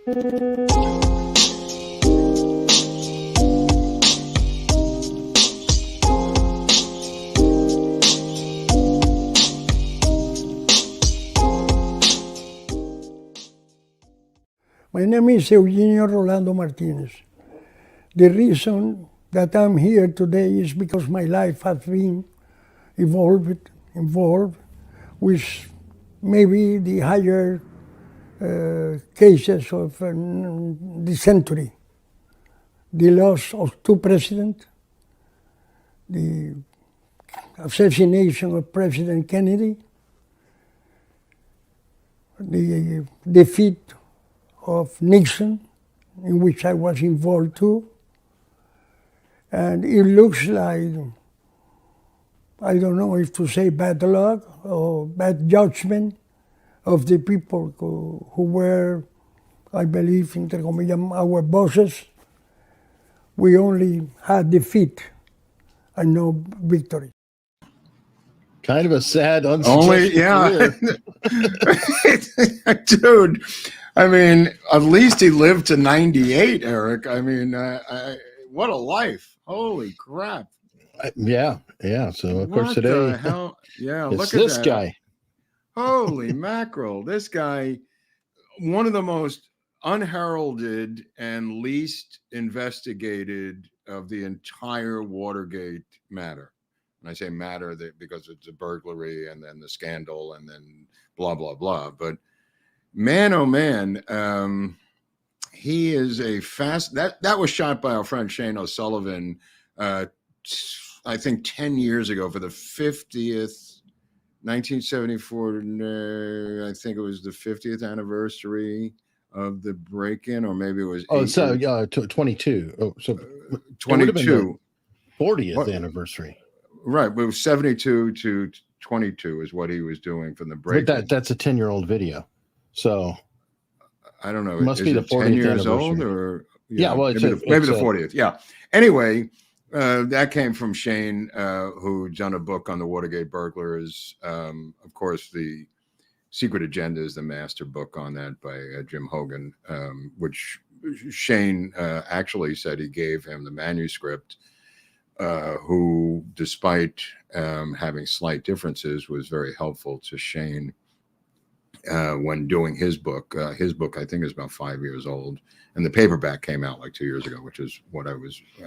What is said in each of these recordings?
My name is Eugenio Rolando Martinez. The reason that I'm here today is because my life has been involved with maybe the higher cases of the century. The loss of two presidents, the assassination of President Kennedy, the defeat of Nixon, in which I was involved too. And it looks like, I don't know if to say bad luck or bad judgment of the people who were, I believe, entre comillas, our bosses. We only had defeat and no victory. Kind of a sad, unsuccessful career. Dude, I mean, at least he lived to 98, Eric. I mean, what a life. Holy crap. Yeah. So, of course, today, the hell? Yeah, it's look at this that. guy. Holy mackerel. This guy, one of the most unheralded and least investigated of the entire Watergate matter. And I say matter because it's a burglary and then the scandal and then blah, blah, blah. But man, oh man, he is a that was shot by our friend Shane O'Sullivan, I think 10 years ago for the 50th, 1974, I think it was the 50th anniversary of the break-in, or maybe it was 22. Oh, so 22. 40th anniversary. Right, but it was 72 to 22 is what he was doing from the break. But that's a 10-year-old video. So I don't know. It must be the 40th 10 years anniversary. old, or well, maybe the 40th. Yeah. Anyway, that came from Shane, who done a book on the Watergate burglars. Of course, the Secret Agenda is the master book on that by Jim Hogan, which Shane actually said he gave him the manuscript. Who, despite having slight differences, was very helpful to Shane when doing his book. His book, I think, is about 5 years old, and the paperback came out like 2 years ago, which is what I've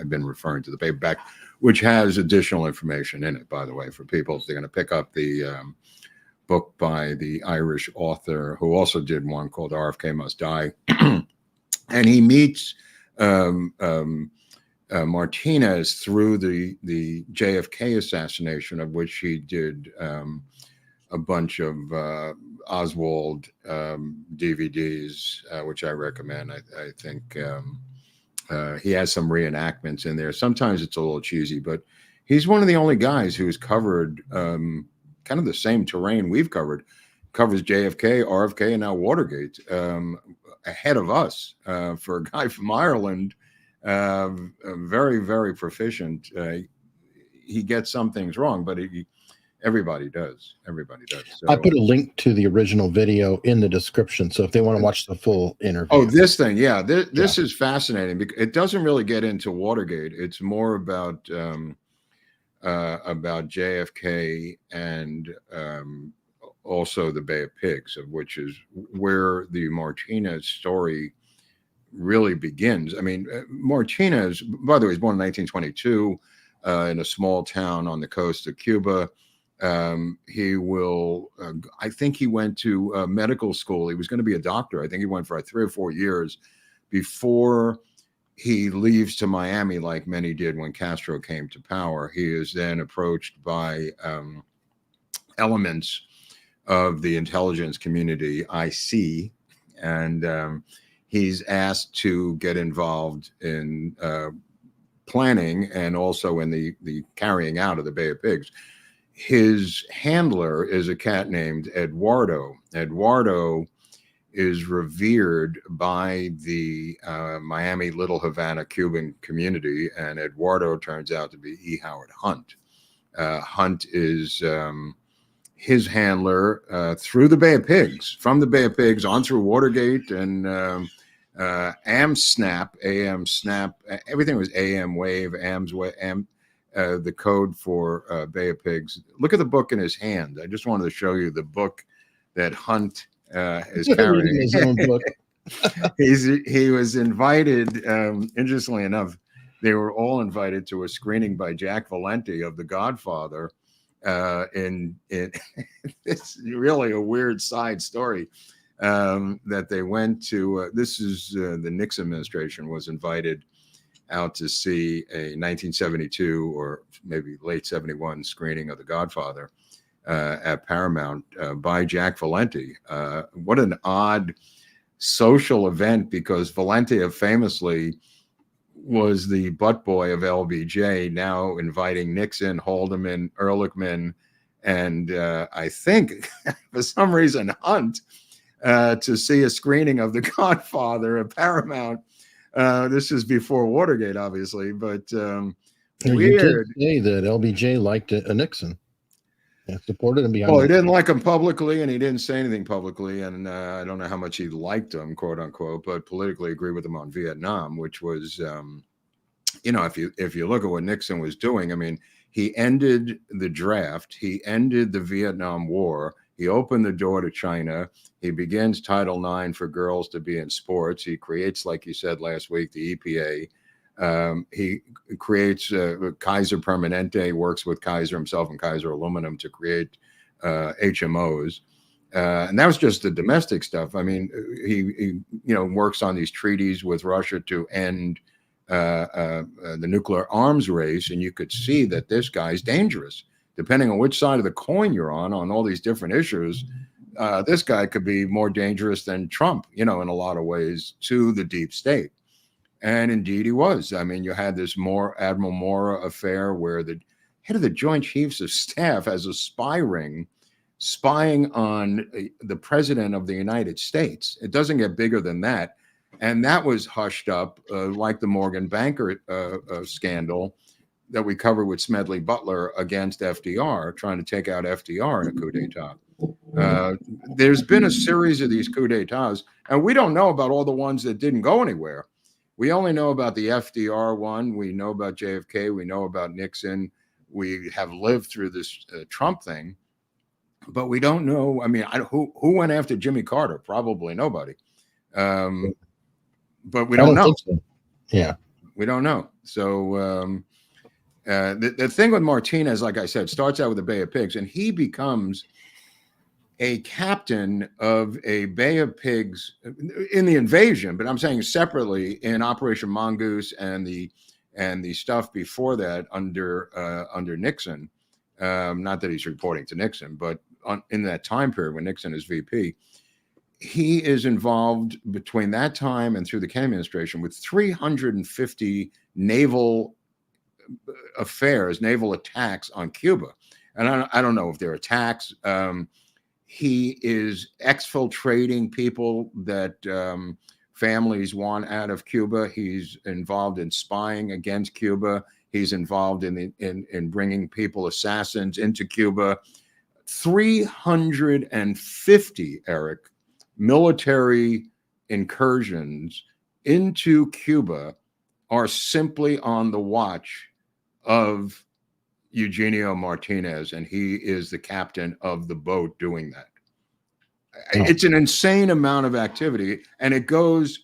been referring to, the paperback, which has additional information in it, by the way, for people if they're going to pick up the book by the Irish author who also did one called RFK Must Die, and he meets Martinez through the JFK assassination, of which he did a bunch of Oswald DVDs, which I recommend. I think he has some reenactments in there. Sometimes it's a little cheesy, but he's one of the only guys who's covered kind of the same terrain we've covered. Covers JFK, RFK, and now Watergate ahead of us for a guy from Ireland. Very, very proficient. He gets some things wrong, but everybody does. So, I put a link to the original video in the description, so if they want to watch the full interview. Oh, this thing, yeah. This is fascinating because it doesn't really get into Watergate. It's more about JFK and also the Bay of Pigs, of which is where the Martinez story really begins. I mean, Martinez, by the way, was born in 1922 in a small town on the coast of Cuba. He will, I think he went to medical school. He was going to be a doctor. I think he went for 3 or 4 years before he leaves to Miami, like many did when Castro came to power. He is then approached by elements of the intelligence community, IC, and he's asked to get involved in planning and also in the carrying out of the Bay of Pigs. His handler is a cat named Eduardo. Eduardo is revered by the Miami Little Havana Cuban community, and Eduardo turns out to be E. Howard Hunt. Hunt is his handler through the Bay of Pigs, from the Bay of Pigs on through Watergate and AM Snap, everything was AM Wave, AM's Wave, the code for Bay of Pigs. Look at the book in his hand. I just wanted to show you the book that Hunt is carrying. His own book. He was invited, interestingly enough, they were all invited to a screening by Jack Valenti of The Godfather. In it's really a weird side story that they went to. This is the Nixon administration was invited out to see a 1972 or maybe late 71 screening of The Godfather at Paramount by Jack Valenti. What an odd social event, because Valenti famously was the butt boy of LBJ, now inviting Nixon, Haldeman, Ehrlichman, and I think for some reason Hunt to see a screening of The Godfather at Paramount. This is before Watergate, obviously, but You weird. did say that LBJ liked a Nixon. And supported him behind. Well, he didn't like him publicly, and he didn't say anything publicly, and I don't know how much he liked him, quote unquote, but politically agree with him on Vietnam, which was, if you look at what Nixon was doing, I mean, he ended the draft, he ended the Vietnam War, he opened the door to China, he begins Title IX for girls to be in sports, he creates, like you said last week, the EPA. He creates Kaiser Permanente, works with Kaiser himself and Kaiser Aluminum to create HMOs. And that was just the domestic stuff. I mean, he works on these treaties with Russia to end the nuclear arms race. And you could see that this guy's dangerous. Depending on which side of the coin you're on all these different issues, this guy could be more dangerous than Trump, in a lot of ways, to the deep state. And indeed he was. I mean, you had this Admiral Mora affair where the head of the Joint Chiefs of Staff has a spy ring spying on the president of the United States. It doesn't get bigger than that. And that was hushed up like the Morgan Banker scandal that we covered with Smedley Butler against FDR, trying to take out FDR in a coup d'etat. There's been a series of these coup d'etats, and we don't know about all the ones that didn't go anywhere. We only know about the FDR one. We know about JFK. We know about Nixon. We have lived through this Trump thing, but we don't know. I mean, who went after Jimmy Carter? Probably nobody. But we don't know. So. Yeah, we don't know. So the thing with Martinez, like I said, starts out with the Bay of Pigs, and he becomes a captain of a Bay of Pigs in the invasion, but I'm saying separately in Operation Mongoose and the stuff before that under Nixon. Not that he's reporting to Nixon, but in that time period when Nixon is VP, he is involved between that time and through the Kennedy administration with 350 naval affairs, naval attacks on Cuba. And I don't know if they're attacks. He is exfiltrating people that families want out of Cuba. He's involved in spying against Cuba. He's involved in bringing people, assassins, into Cuba. 350, Eric, military incursions into Cuba are simply on the watch of Eugenio Martinez, and he is the captain of the boat doing that. It's an insane amount of activity, and it goes,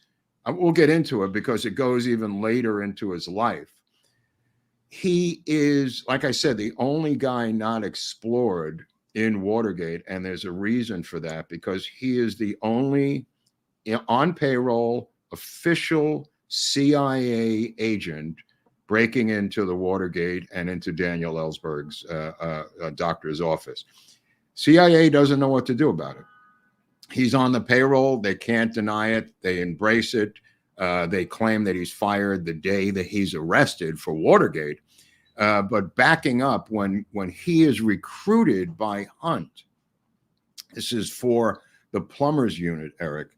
we'll get into it because it goes even later into his life. He is, like I said, the only guy not explored in Watergate, and there's a reason for that, because he is the only on payroll official CIA agent breaking into the Watergate and into Daniel Ellsberg's doctor's office. CIA doesn't know what to do about it. He's on the payroll. They can't deny it. They embrace it. They claim that he's fired the day that he's arrested for Watergate. But backing up, when he is recruited by Hunt, this is for the plumbers unit, Eric.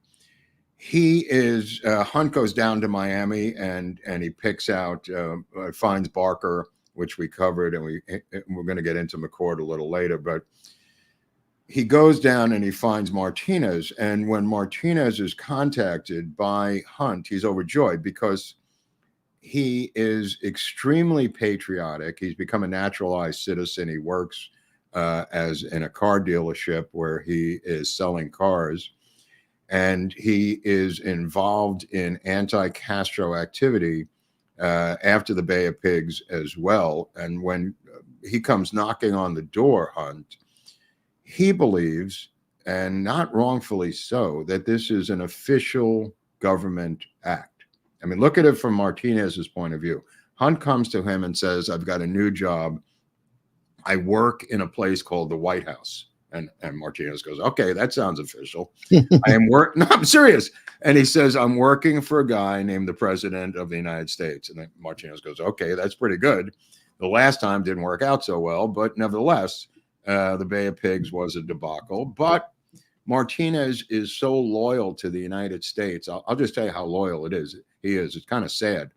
He is Hunt goes down to Miami and he picks out finds Barker, which we covered, and we're going to get into McCord a little later. But he goes down and he finds Martinez. And when Martinez is contacted by Hunt, he's overjoyed because he is extremely patriotic. He's become a naturalized citizen. He works as in a car dealership where he is selling cars. And he is involved in anti-Castro activity after the Bay of Pigs as well. And when he comes knocking on the door, Hunt, he believes, and not wrongfully so, that this is an official government act. I mean, look at it from Martinez's point of view. Hunt comes to him and says, I've got a new job. I work in a place called the White House. And Martinez goes, okay, that sounds official. No, I'm serious. And he says, I'm working for a guy named the President of the United States. And then Martinez goes, okay, that's pretty good. The last time didn't work out so well, but nevertheless, the Bay of Pigs was a debacle. But Martinez is so loyal to the United States. I'll just tell you how loyal he is. It's kind of sad.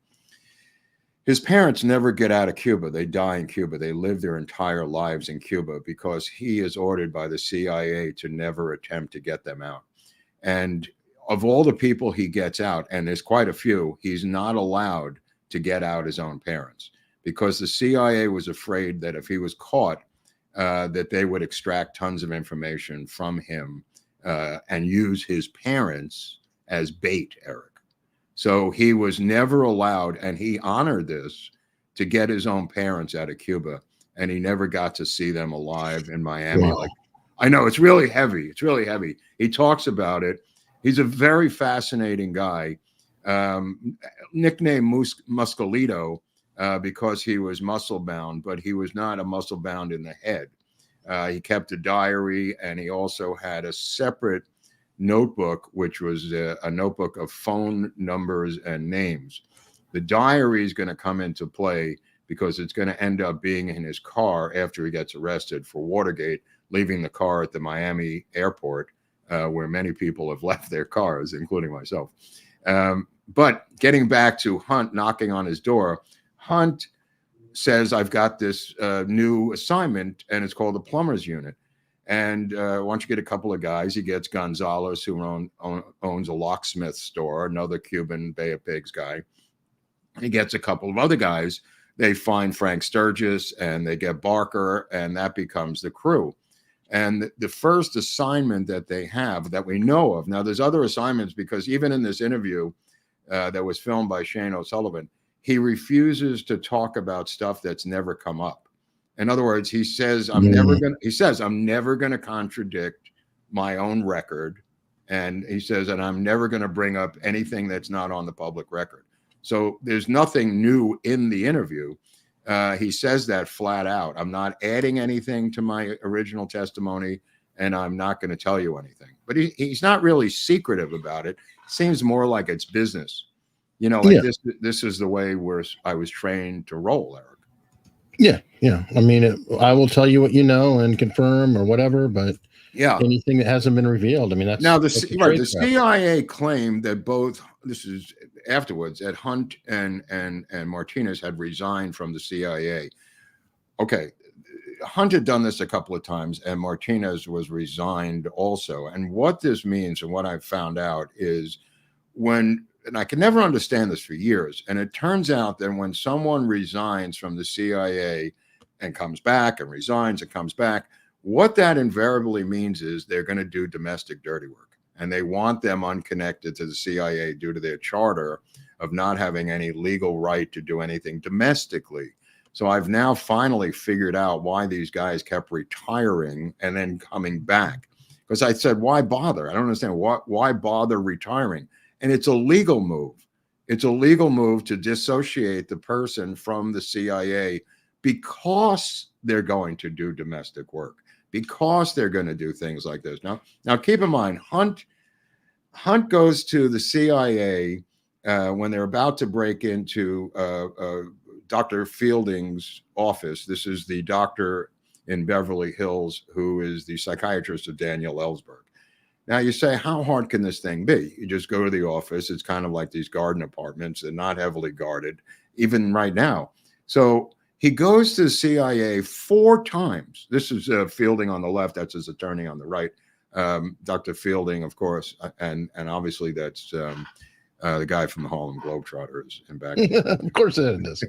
His parents never get out of Cuba. They die in Cuba. They live their entire lives in Cuba because he is ordered by the CIA to never attempt to get them out. And of all the people he gets out, and there's quite a few, he's not allowed to get out his own parents because the CIA was afraid that if he was caught, that they would extract tons of information from him and use his parents as bait, Eric. So he was never allowed, and he honored this, to get his own parents out of Cuba, and he never got to see them alive in Miami. Wow. I know, it's really heavy. It's really heavy. He talks about it. He's a very fascinating guy. Nicknamed Muscolito because he was muscle-bound, but he was not a muscle-bound in the head. He kept a diary, and he also had a separate notebook, which was a notebook of phone numbers and names. The diary is going to come into play because it's going to end up being in his car after he gets arrested for Watergate, leaving the car at the Miami airport, where many people have left their cars, including myself. But getting back to Hunt knocking on his door, Hunt says, I've got this new assignment, and it's called the plumber's unit. And why don't you get a couple of guys? He gets Gonzalez, who owns a locksmith store, another Cuban Bay of Pigs guy. He gets a couple of other guys. They find Frank Sturgis, and they get Barker, and that becomes the crew. And the first assignment that they have that we know of, now there's other assignments because even in this interview that was filmed by Shane O'Sullivan, he refuses to talk about stuff that's never come up. In other words, he says, I'm never going to contradict my own record. And he says, and I'm never going to bring up anything that's not on the public record. So there's nothing new in the interview. He says that flat out. I'm not adding anything to my original testimony, and I'm not going to tell you anything. But he's not really secretive about it. It seems more like it's business. You know, like this is the way I was trained to roll, Eric. Yeah. I mean, I will tell you what you know and confirm or whatever, but anything that hasn't been revealed, I mean, that's... Now, the CIA claimed that both, this is afterwards, that Hunt and Martinez had resigned from the CIA. Okay, Hunt had done this a couple of times, and Martinez was resigned also. And what this means, and what I've found out, is and I can never understand this for years. And it turns out that when someone resigns from the CIA and comes back and resigns and comes back, what that invariably means is they're going to do domestic dirty work. And they want them unconnected to the CIA due to their charter of not having any legal right to do anything domestically. So I've now finally figured out why these guys kept retiring and then coming back. Because I said, why bother? I don't understand. Why bother retiring? And it's a legal move. It's a legal move to dissociate the person from the CIA because they're going to do domestic work, because they're going to do things like this. Now keep in mind, Hunt goes to the CIA when they're about to break into Dr. Fielding's office. This is the doctor in Beverly Hills who is the psychiatrist of Daniel Ellsberg. Now you say, how hard can this thing be? You just go to the office. It's kind of like these garden apartments. They're not heavily guarded, even right now. So He goes to the CIA 4 times. This is Fielding on the left. That's his attorney on the right. Dr. Fielding, of course, and obviously that's the guy from the Harlem Globetrotters in back. Of course it is.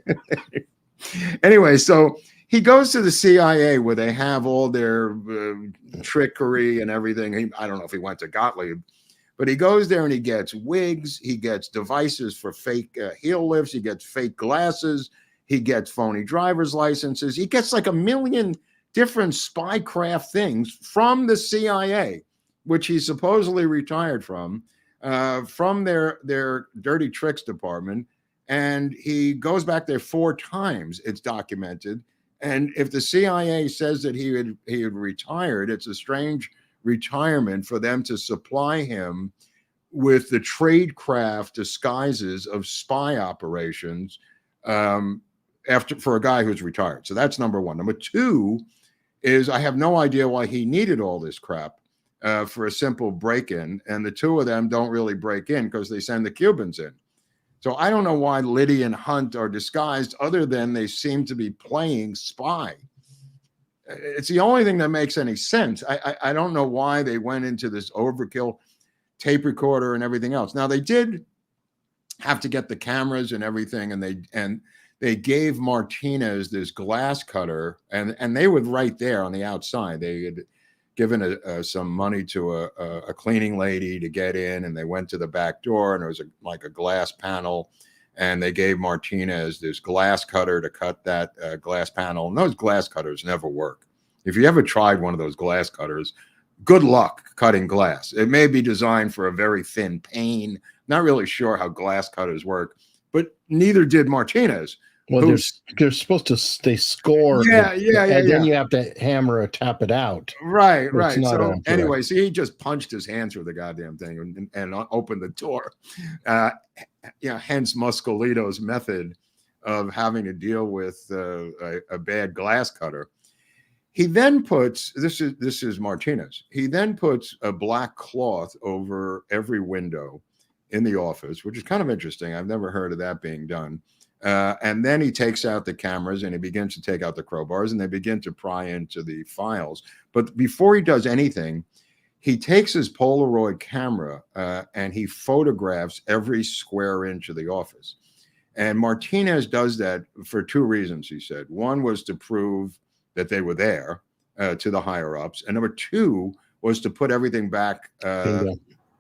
Anyway, so he goes to the CIA where they have all their trickery and everything. I don't know if he went to Gottlieb, but he goes there and he gets wigs. He gets devices for fake heel lifts. He gets fake glasses. He gets phony driver's licenses. He gets like 1 million different spycraft things from the CIA, which he supposedly retired from their dirty tricks department. And he goes back there 4 times. It's documented. And if the CIA says that he had retired, it's a strange retirement for them to supply him with the tradecraft disguises of spy operations for a guy who's retired. So that's number one. Number two is I have no idea why he needed all this crap for a simple break-in. And the two of them don't really break in because they send the Cubans in. So I don't know why Liddy and Hunt are disguised other than they seem to be playing spy. It's the only thing that makes any sense. I don't know why they went into this overkill tape recorder and everything else. Now, they did have to get the cameras and everything, and they gave Martinez this glass cutter, and they were right there on the outside. They had given some money to a cleaning lady to get in, and they went to the back door, and there was like a glass panel, and they gave Martinez this glass cutter to cut that glass panel. And those glass cutters never work. If you ever tried one of those glass cutters, good luck cutting glass. It may be designed for a very thin pane. Not really sure how glass cutters work, but neither did Martinez. Well, they're supposed to stay score. And then you have to hammer or tap it out. Right. So anyway, so he just punched his hand through the goddamn thing and opened the door. Hence Muscolito's method of having to deal with a bad glass cutter. He then puts, this is Martinez. He then puts a black cloth over every window in the office, which is kind of interesting. I've never heard of that being done. And then he takes out the cameras and he begins to take out the crowbars, and they begin to pry into the files. But before he does anything, he takes his Polaroid camera and he photographs every square inch of the office. And Martinez does that for 2 reasons, he said. One was to prove that they were there to the higher ups. And number 2 was to put everything back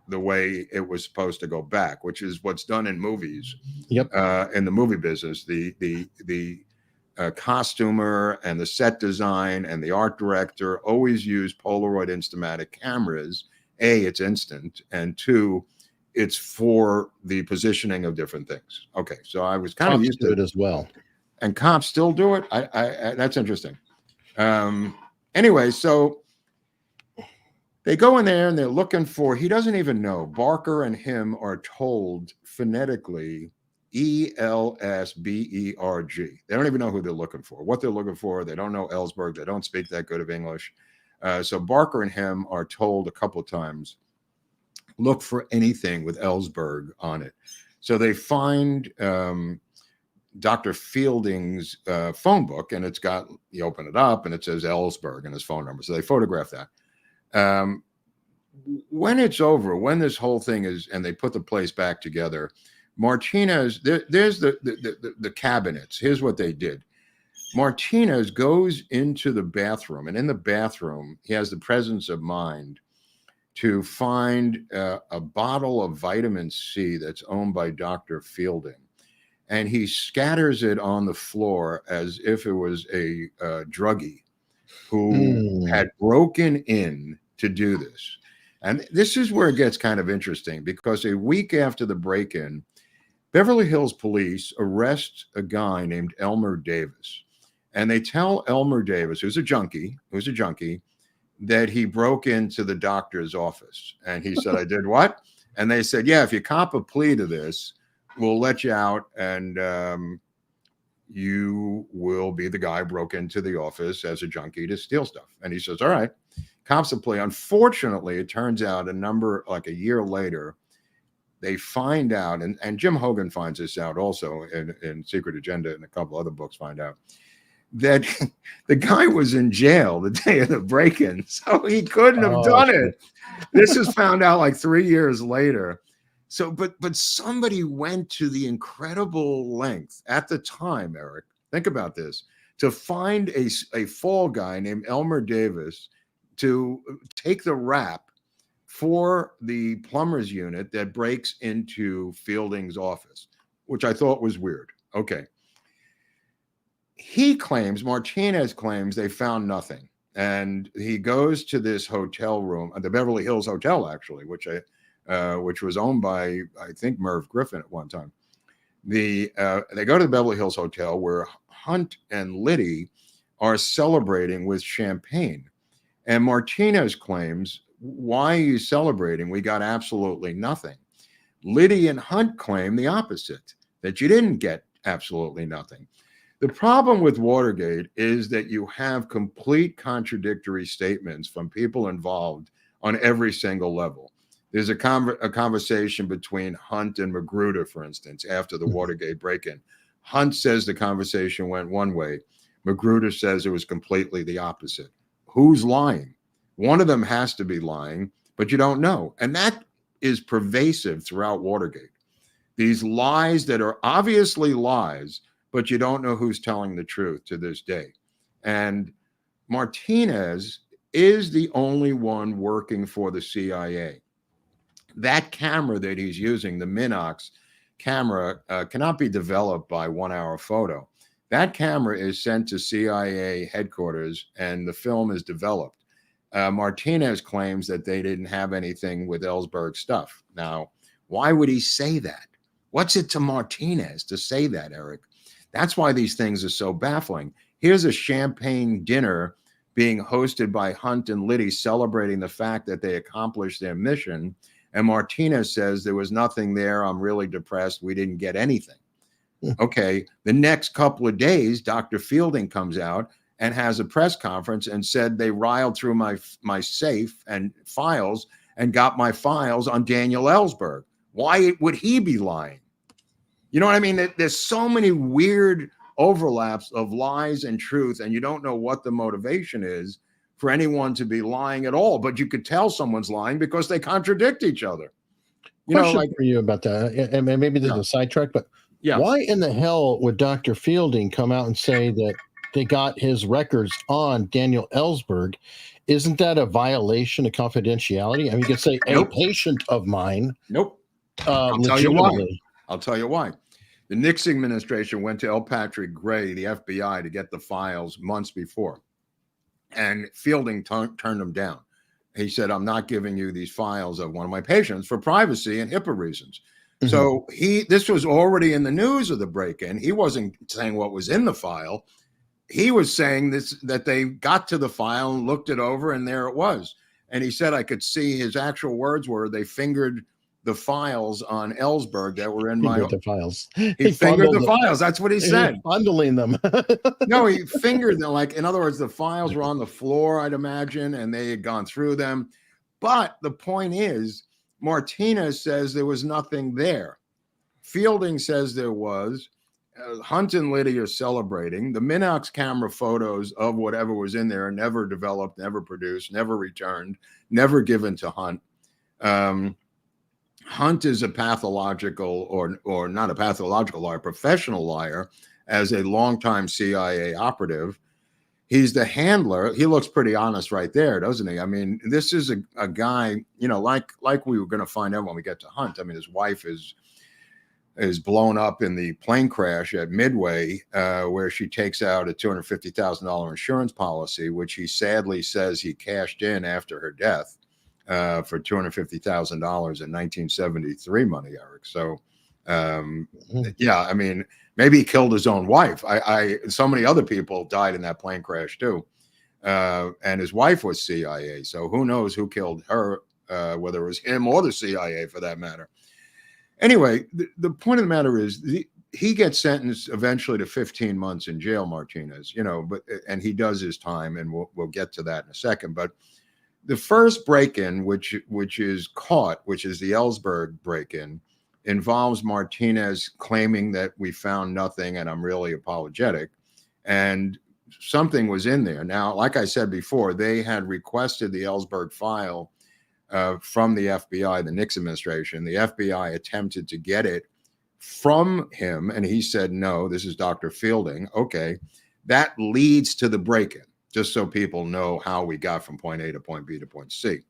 the way it was supposed to go back, which is what's done in movies. Yep. In the movie business, the costumer and the set design and the art director always use Polaroid Instamatic cameras. A, it's instant, and 2, it's for the positioning of different things. Okay, so I was kind of used to it as well, and cops still do it. I that's interesting. Anyway, so they go in there and they're looking for, he doesn't even know. Barker and him are told phonetically Elsberg. They don't even know who they're looking for, what they're looking for. They don't know Ellsberg. They don't speak that good of English. So Barker and him are told a couple of times, look for anything with Ellsberg on it. So they find Dr. Fielding's phone book, and it's got, you open it up and it says Ellsberg and his phone number. So they photograph that. When it's over, when this whole thing is, and they put the place back together, Martinez, there's the cabinets. Here's what they did. Martinez goes into the bathroom, and in the bathroom, he has the presence of mind to find a bottle of vitamin C that's owned by Dr. Fielding. And he scatters it on the floor as if it was a druggie who had broken in to do this. And this is where it gets kind of interesting, because a week after the break-in, Beverly Hills police arrest a guy named Elmer Davis. And they tell Elmer Davis, who's a junkie, that he broke into the doctor's office. And he said, I did what? And they said, yeah, if you cop a plea to this, we'll let you out, and you will be the guy who broke into the office as a junkie to steal stuff. And he says, all right, cops a plea. Unfortunately, it turns out a year later, they find out, and Jim Hogan finds this out also in Secret Agenda, and a couple other books find out, that the guy was in jail the day of the break-in, so he couldn't have done it. This is found out like 3 years later. So, but somebody went to the incredible length at the time, Eric, think about this, to find a fall guy named Elmer Davis to take the rap for the plumber's unit that breaks into Fielding's office, which I thought was weird. Okay. Martinez claims they found nothing. And he goes to this hotel room, the Beverly Hills Hotel, actually, which was owned by, I think, Merv Griffin at one time. They go to the Beverly Hills Hotel where Hunt and Liddy are celebrating with champagne. And Martinez claims, why are you celebrating? We got absolutely nothing. Liddy and Hunt claim the opposite, that you didn't get absolutely nothing. The problem with Watergate is that you have complete contradictory statements from people involved on every single level. There's a conversation between Hunt and Magruder, for instance, after the Watergate break-in. Hunt says the conversation went one way. Magruder says it was completely the opposite. Who's lying? One of them has to be lying, but you don't know. And that is pervasive throughout Watergate. These lies that are obviously lies, but you don't know who's telling the truth to this day. And Martinez is the only one working for the CIA. That camera that he's using, the Minox camera, cannot be developed by 1 hour photo. That camera is sent to CIA headquarters and the film is developed. Martinez claims that they didn't have anything with Ellsberg stuff. Now, why would he say that? What's it to Martinez to say that, Eric? That's why these things are so baffling. Here's a champagne dinner being hosted by Hunt and Liddy celebrating the fact that they accomplished their mission. And Martinez says there was nothing there. I'm really depressed. We didn't get anything. Okay. The next couple of days, Dr. Fielding comes out and has a press conference and said they riled through my safe and files and got my files on Daniel Ellsberg. Why would he be lying? You know what I mean? There's so many weird overlaps of lies and truth, and you don't know what the motivation is for anyone to be lying at all. But you could tell someone's lying because they contradict each other. Question for you about that, and maybe this is a sidetrack, but why in the hell would Dr. Fielding come out and say that they got his records on Daniel Ellsberg? Isn't that a violation of confidentiality? I mean, you could say a patient of mine. Nope. I'll tell you why. The Nixon administration went to L. Patrick Gray, the FBI, to get the files months before. And Fielding turned them down. He said, I'm not giving you these files of one of my patients for privacy and HIPAA reasons. Mm-hmm. So this was already in the news of the break-in. He wasn't saying what was in the file. He was saying that they got to the file and looked it over, and there it was. And he said, I could see his actual words were they fingered the files on Ellsberg that were in my files. He fingered the files. That's what he said. Bundling them. No, he fingered them. Like, in other words, the files were on the floor, I'd imagine, and they had gone through them. But the point is, Martinez says there was nothing there. Fielding says there was. Hunt and Liddy are celebrating. The Minox camera photos of whatever was in there are never developed, never produced, never returned, never given to Hunt. Hunt is a pathological, or not a pathological liar, professional liar, as a longtime CIA operative. He's the handler. He looks pretty honest right there, doesn't he? I mean, this is a guy, like we were going to find out when we get to Hunt. I mean, his wife is blown up in the plane crash at Midway, where she takes out a $250,000 insurance policy, which he sadly says he cashed in after her death. For $250,000 in 1973 money, Eric. So, I mean, maybe he killed his own wife. So many other people died in that plane crash too. And his wife was CIA. So who knows who killed her, whether it was him or the CIA for that matter. Anyway, the point of the matter is he gets sentenced eventually to 15 months in jail, Martinez, and he does his time, and we'll get to that in a second. But the first break-in, which is caught, which is the Ellsberg break-in, involves Martinez claiming that we found nothing and I'm really apologetic. And something was in there. Now, like I said before, they had requested the Ellsberg file from the FBI, the Nixon administration. The FBI attempted to get it from him, and he said, no, this is Dr. Fielding. Okay, that leads to the break-in, just so people know how we got from point A to point B to point C.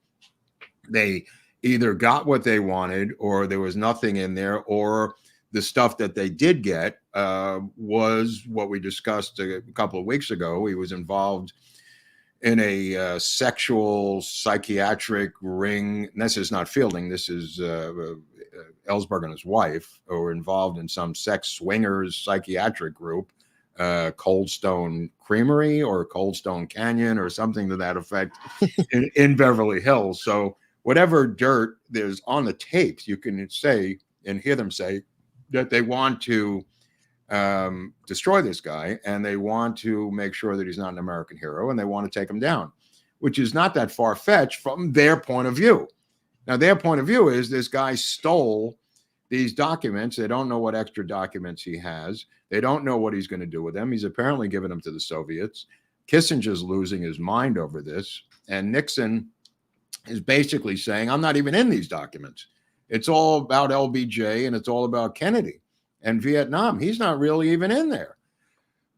They either got what they wanted, or there was nothing in there, or the stuff that they did get was what we discussed a couple of weeks ago. He was involved in a sexual psychiatric ring. And this is not Fielding. This is Ellsberg and his wife, who were involved in some sex swingers psychiatric group, Cold Stone Creamery or Cold Stone Canyon or something to that effect in Beverly Hills. So whatever dirt there's on the tapes, you can say and hear them say that they want to destroy this guy, and they want to make sure that he's not an American hero, and they want to take him down, which is not that far-fetched from their point of view. Now, their point of view is this guy stole these documents. They don't know what extra documents he has. They don't know what he's going to do with them. He's apparently given them to the Soviets. Kissinger's losing his mind over this, and Nixon is basically saying, I'm not even in these documents. It's all about LBJ, and it's all about Kennedy and Vietnam. He's not really even in there.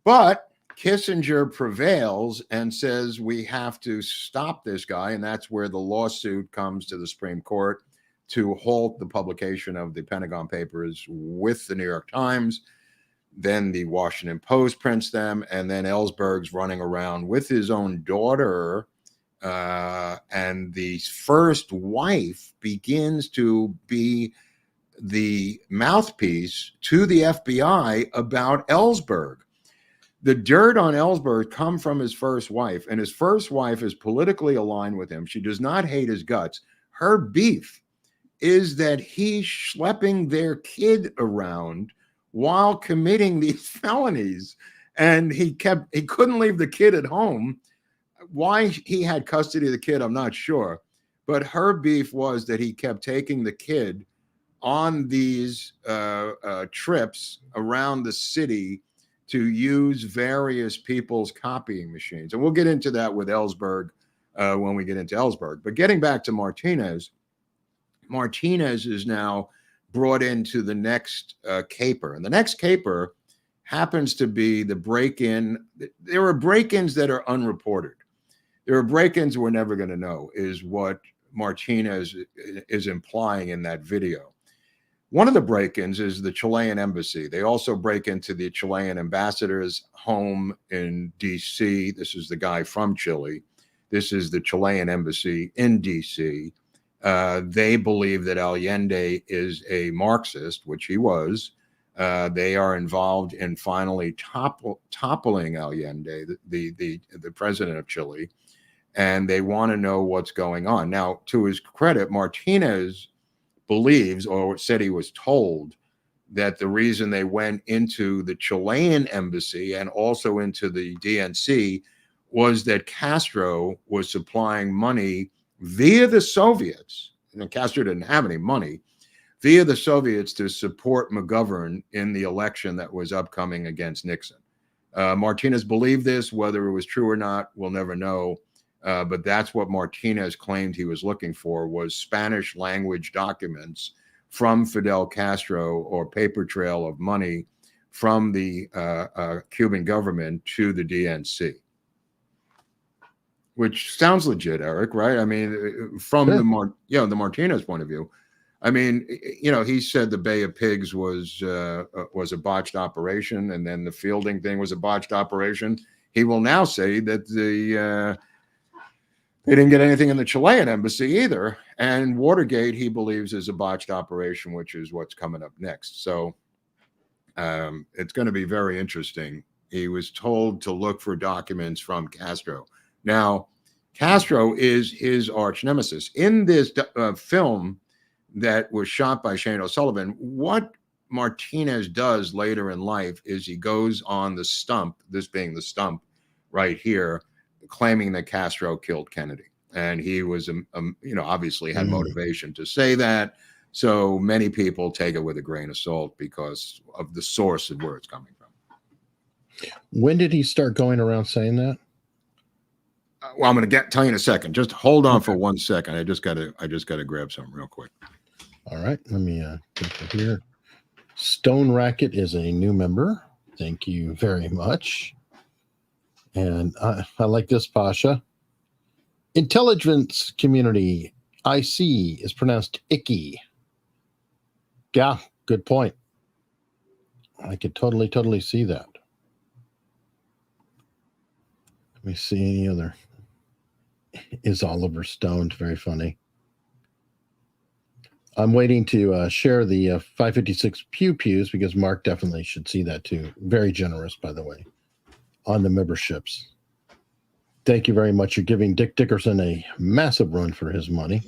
But Kissinger prevails and says we have to stop this guy, and that's where the lawsuit comes to the Supreme Court to halt the publication of the Pentagon Papers with the New York Times. Then the Washington Post prints them, and then Ellsberg's running around with his own daughter, and the first wife begins to be the mouthpiece to the FBI about Ellsberg. The dirt on Ellsberg come from his first wife, and his first wife is politically aligned with him. She does not hate his guts. Her beef is that he's schlepping their kid around while committing these felonies, and he couldn't leave the kid at home. Why he had custody of the kid, I'm not sure, but her beef was that he kept taking the kid on these trips around the city to use various people's copying machines. And we'll get into that with Ellsberg when we get into Ellsberg. But getting back to Martinez, Martinez is now brought into the next caper. And the next caper happens to be the break-in. There are break-ins that are unreported. There are break-ins we're never going to know, is what Martinez is implying in that video. One of the break-ins is the Chilean embassy. They also break into the Chilean ambassador's home in D.C. This is the guy from Chile. This is the Chilean embassy in D.C. They believe that Allende is a Marxist, which he was. They are involved in finally toppling Allende, the president of Chile, and they want to know what's going on. Now, to his credit, Martinez believes, or said he was told, that the reason they went into the Chilean embassy and also into the DNC was that Castro was supplying money via the Soviets. And Castro didn't have any money, via the Soviets to support McGovern in the election that was upcoming against Nixon. Martinez believed this. Whether it was true or not, we'll never know. But that's what Martinez claimed he was looking for, was Spanish language documents from Fidel Castro, or paper trail of money from the Cuban government to the DNC. Which sounds legit, Eric, right? I mean, from the Martinez point of view. I mean, he said the Bay of Pigs was a botched operation, and then the Fielding thing was a botched operation. He will now say that they didn't get anything in the Chilean embassy either. And Watergate, he believes, is a botched operation, which is what's coming up next. So it's going to be very interesting. He was told to look for documents from Castro. Now, Castro is his arch nemesis. In this film that was shot by Shane O'Sullivan, what Martinez does later in life is he goes on the stump, this being the stump right here, claiming that Castro killed Kennedy. And he was, obviously had motivation to say that. So many people take it with a grain of salt because of the source of where it's coming from. When did he start going around saying that? Well, I'm going to tell you in a second. Just hold on for 1 second. I just got to grab something real quick. All right, let me get to here. Stone Racket is a new member. Thank you very much. And I like this, Pasha. Intelligence community, IC is pronounced icky. Yeah, good point. I could totally see that. Let me see any other. Is Oliver stoned? Very funny. I'm waiting to share the 556 pews because Mark definitely should see that too. Very generous, by the way, on the memberships. Thank you very much. You're giving Dick Dickerson a massive run for his money.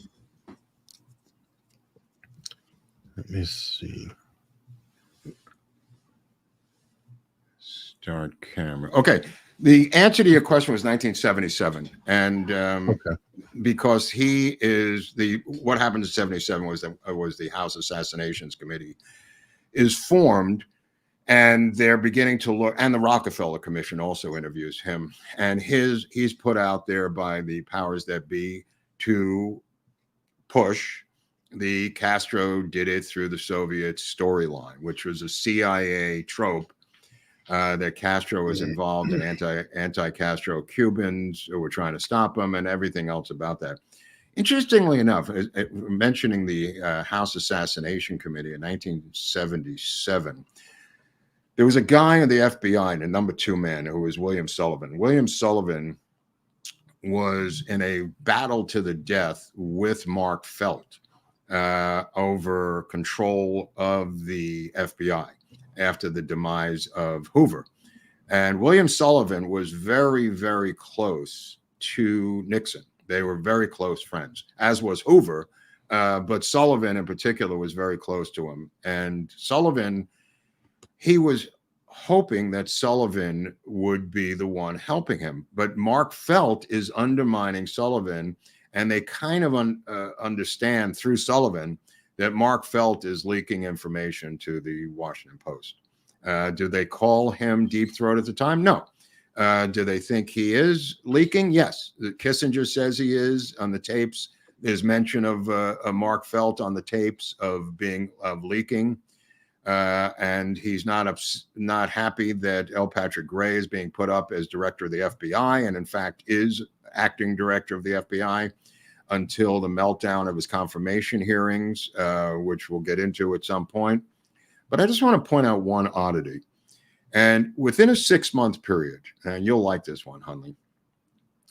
Let me see. Start camera. Okay. The answer to your question was 1977. And because he is what happened in 77 was the House Assassinations Committee is formed, and they're beginning to look, and the Rockefeller Commission also interviews him, and he's put out there by the powers that be to push the Castro did it through the Soviet storyline, which was a CIA trope. That Castro was involved in anti-Castro Cubans who were trying to stop him and everything else about that. Interestingly enough, mentioning the House Assassination Committee in 1977, there was a guy in the FBI, the number 2 man, who was William Sullivan. William Sullivan was in a battle to the death with Mark Felt over control of the FBI after the demise of Hoover. And William Sullivan was very, very close to Nixon. They were very close friends, as was Hoover. But Sullivan in particular was very close to him. And Sullivan, he was hoping that Sullivan would be the one helping him. But Mark Felt is undermining Sullivan, and they kind of understand through Sullivan that Mark Felt is leaking information to the Washington Post. Do they call him Deep Throat at the time? No. Do they think he is leaking? Yes. Kissinger says he is on the tapes. There's mention of Mark Felt on the tapes of leaking. And he's not happy that L. Patrick Gray is being put up as director of the FBI, and in fact is acting director of the FBI until the meltdown of his confirmation hearings, which we'll get into at some point. But I just want to point out one oddity. And within a 6-month period, and you'll like this one, Hunley,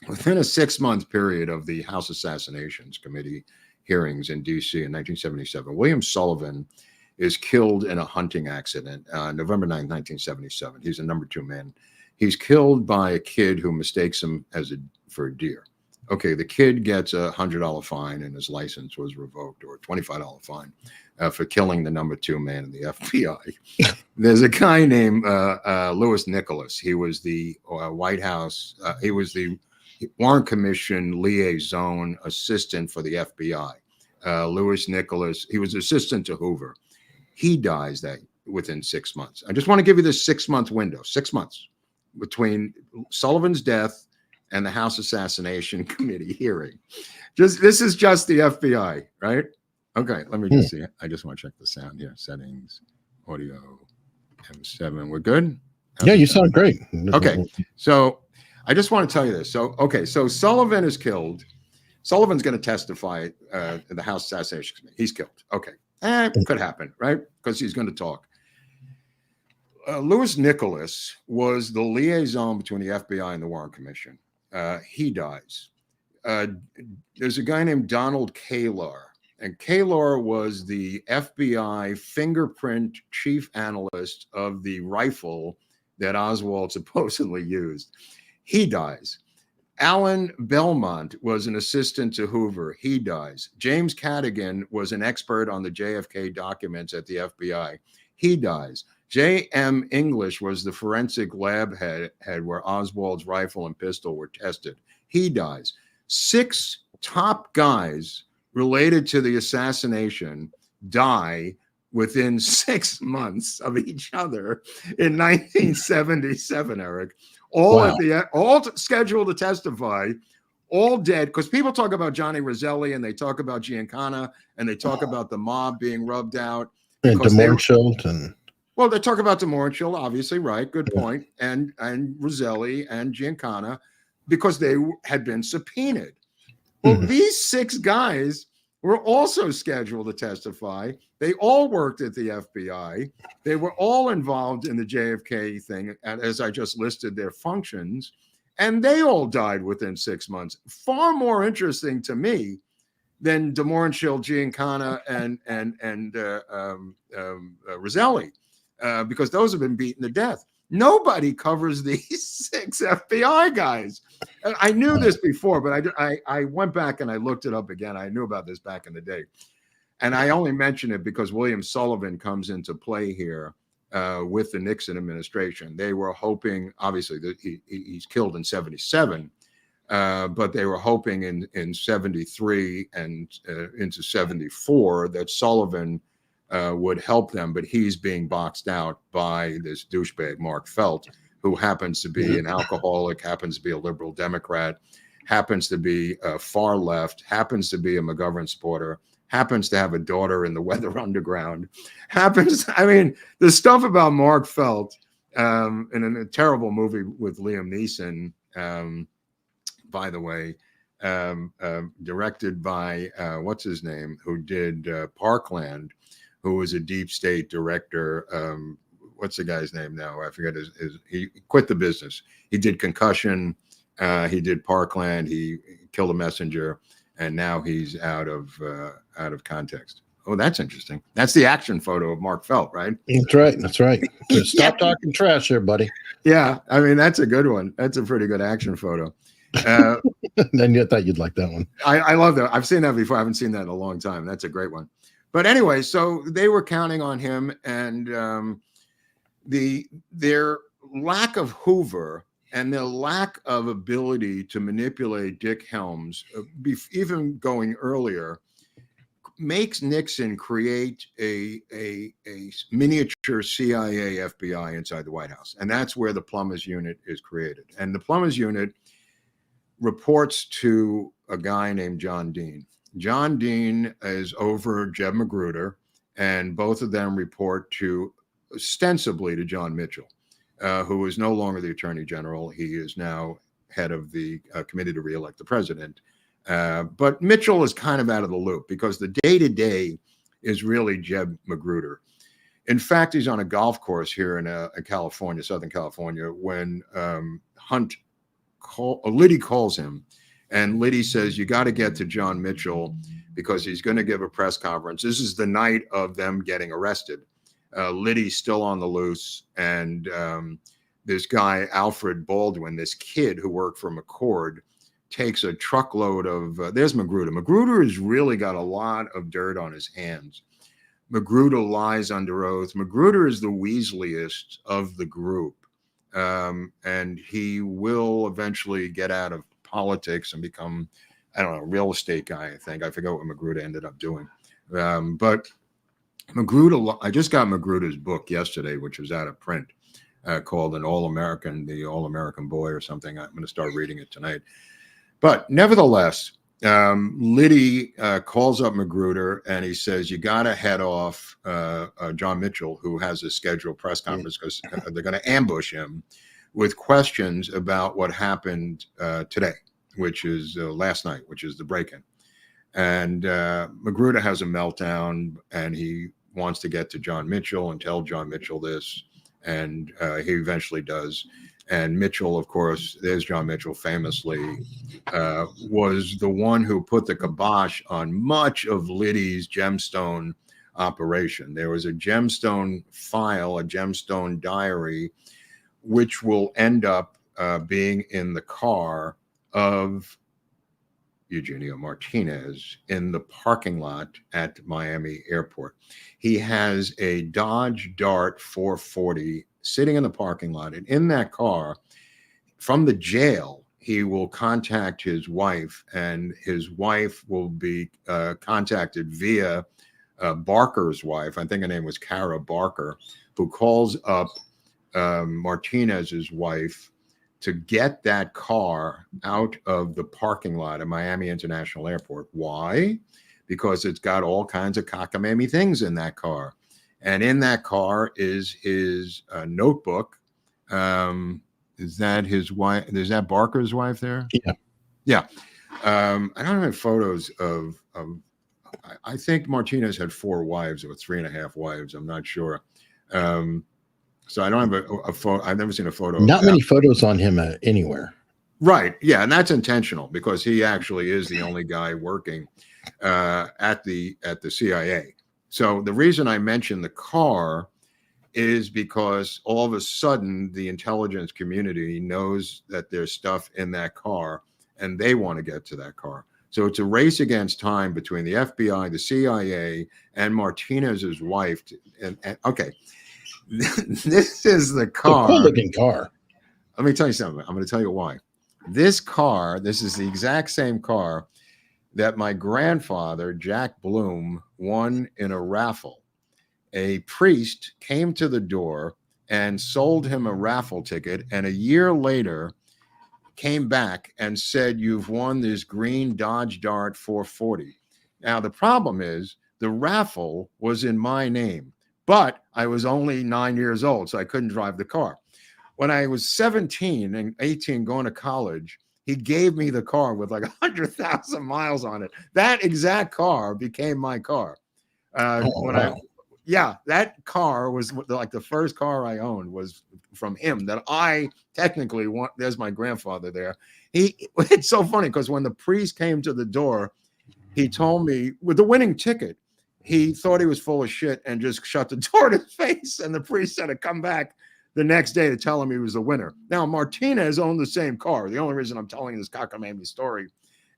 within a 6-month period of the House Assassinations Committee hearings in D.C. in 1977, William Sullivan is killed in a hunting accident, November 9, 1977. He's a number 2 man. He's killed by a kid who mistakes him for a deer. Okay, the kid gets a $100 fine and his license was revoked, or a $25 fine for killing the number 2 man in the FBI. There's a guy named Louis Nicholas. He was the White House, he was the Warren Commission liaison assistant for the FBI. Louis Nicholas, he was assistant to Hoover. He dies within 6 months. I just want to give you this 6-month window, 6 months between Sullivan's death and the House Assassination Committee hearing. This is just the FBI, right? Okay, let me just see. I just want to check the sound here. Settings, audio, M7. We're good? Yeah, you sound great. Okay, so I just want to tell you this. So Sullivan is killed. Sullivan's going to testify in the House Assassination Committee. He's killed. Okay, could happen, right? Because he's going to talk. Louis Nicholas was the liaison between the FBI and the Warren Commission. He dies. There's a guy named Donald Kalar, and Kalar was the FBI fingerprint chief analyst of the rifle that Oswald supposedly used. He dies. Alan Belmont was an assistant to Hoover. He dies. James Cadigan was an expert on the JFK documents at the FBI. He dies. J.M. English was the forensic lab head where Oswald's rifle and pistol were tested. He dies. 6 top guys related to the assassination die within 6 months of each other in 1977, Eric. All scheduled to testify, all dead, because people talk about Johnny Roselli and they talk about Giancana and they talk about the mob being rubbed out. And DeMornshield well, they talk about DeMornshield, obviously, right? Good point. And Roselli and Giancana, because they had been subpoenaed. Well, these 6 guys were also scheduled to testify. They all worked at the FBI. They were all involved in the JFK thing, as I just listed their functions, and they all died within 6 months. Far more interesting to me than DeMornshield, Giancana, and Roselli, because those have been beaten to death. Nobody covers these 6 FBI guys. I knew this before, but I went back and I looked it up again. I knew about this back in the day. And I only mention it because William Sullivan comes into play here with the Nixon administration. They were hoping, obviously, that he's killed in 77, but they were hoping in 73 and into 74 that Sullivan would help them, but he's being boxed out by this douchebag, Mark Felt, who happens to be an alcoholic, happens to be a liberal Democrat, happens to be far left, happens to be a McGovern supporter, happens to have a daughter in the Weather Underground, the stuff about Mark Felt in a terrible movie with Liam Neeson, by the way, directed by, what's his name, who did Parkland, who was a deep state director. What's the guy's name now? I forget he quit the business. He did Concussion. He did Parkland. He killed a messenger, and now he's out of context. Oh, that's interesting. That's the action photo of Mark Felt, right? That's right. Stop talking trash there, buddy. Yeah, that's a good one. That's a pretty good action photo. Then you thought you'd like that one. I love that. I've seen that before. I haven't seen that in a long time. That's a great one. But anyway, so they were counting on him, and their lack of Hoover and their lack of ability to manipulate Dick Helms, even going earlier, makes Nixon create a miniature CIA FBI inside the White House. And that's where the Plumbers Unit is created. And the Plumbers Unit reports to a guy named John Dean. John Dean is over Jeb Magruder, and both of them report ostensibly to John Mitchell, who is no longer the Attorney General. He is now head of the committee to reelect the president. But Mitchell is kind of out of the loop because the day-to-day is really Jeb Magruder. In fact, he's on a golf course here in California, Southern California, when Liddy calls him. And Liddy says, you got to get to John Mitchell because he's going to give a press conference. This is the night of them getting arrested. Liddy's still on the loose. And this guy, Alfred Baldwin, this kid who worked for McCord, takes a truckload of, there's Magruder. Magruder has really got a lot of dirt on his hands. Magruder lies under oath. Magruder is the Weasleyiest of the group. And he will eventually get out of politics and become, I don't know, a real estate guy, I think. I forget what Magruder ended up doing. But Magruder, I just got Magruder's book yesterday, which was out of print, called The All-American Boy or something. I'm going to start reading it tonight. But nevertheless, Liddy calls up Magruder and he says, you got to head off John Mitchell, who has a scheduled press conference because they're going to ambush him with questions about what happened today, which is last night, which is the break-in. And Magruder has a meltdown and he wants to get to John Mitchell and tell John Mitchell this. And he eventually does. And Mitchell, of course, there's John Mitchell, famously, was the one who put the kibosh on much of Liddy's gemstone operation. There was a gemstone file, a gemstone diary, which will end up being in the car of Eugenio Martinez in the parking lot at Miami Airport. He has a Dodge Dart 440 sitting in the parking lot. And in that car, from the jail, he will contact his wife, and his wife will be contacted via Barker's wife, I think her name was Cara Barker, who calls up Martinez's wife to get that car out of the parking lot at Miami International Airport. Why? Because it's got all kinds of cockamamie things in that car. And in that car is his notebook. Is that his wife? Is that Barker's wife there? Yeah. Yeah. I don't have photos of I think Martinez had 4 wives or 3.5 wives. I'm not sure. So I don't have a photo. I've never seen a photo. Not many photos on him anywhere. Right. Yeah. And that's intentional because he actually is the only guy working at the CIA. So the reason I mentioned the car is because all of a sudden the intelligence community knows that there's stuff in that car and they want to get to that car. So it's a race against time between the FBI, the CIA, and Martinez's wife. And okay, this is the car. Cool looking car. Let me tell you something. I'm going to tell you why. This car, this is the exact same car that my grandfather, Jack Bloom, won in a raffle. A priest came to the door and sold him a raffle ticket, and a year later came back and said, "You've won this green Dodge Dart 440. Now, the problem is the raffle was in my name, but I was only 9 years old, so I couldn't drive the car. When I was 17 and 18 going to college, he gave me the car with like 100,000 miles on it. That exact car became my car. Yeah, that car was like the first car I owned was from him that I technically want. There's my grandfather there. It's so funny because when the priest came to the door, he told me with the winning ticket, he thought he was full of shit and just shut the door to his face. And the priest said to come back the next day to tell him he was the winner. Now, Martinez owned the same car. The only reason I'm telling this cockamamie story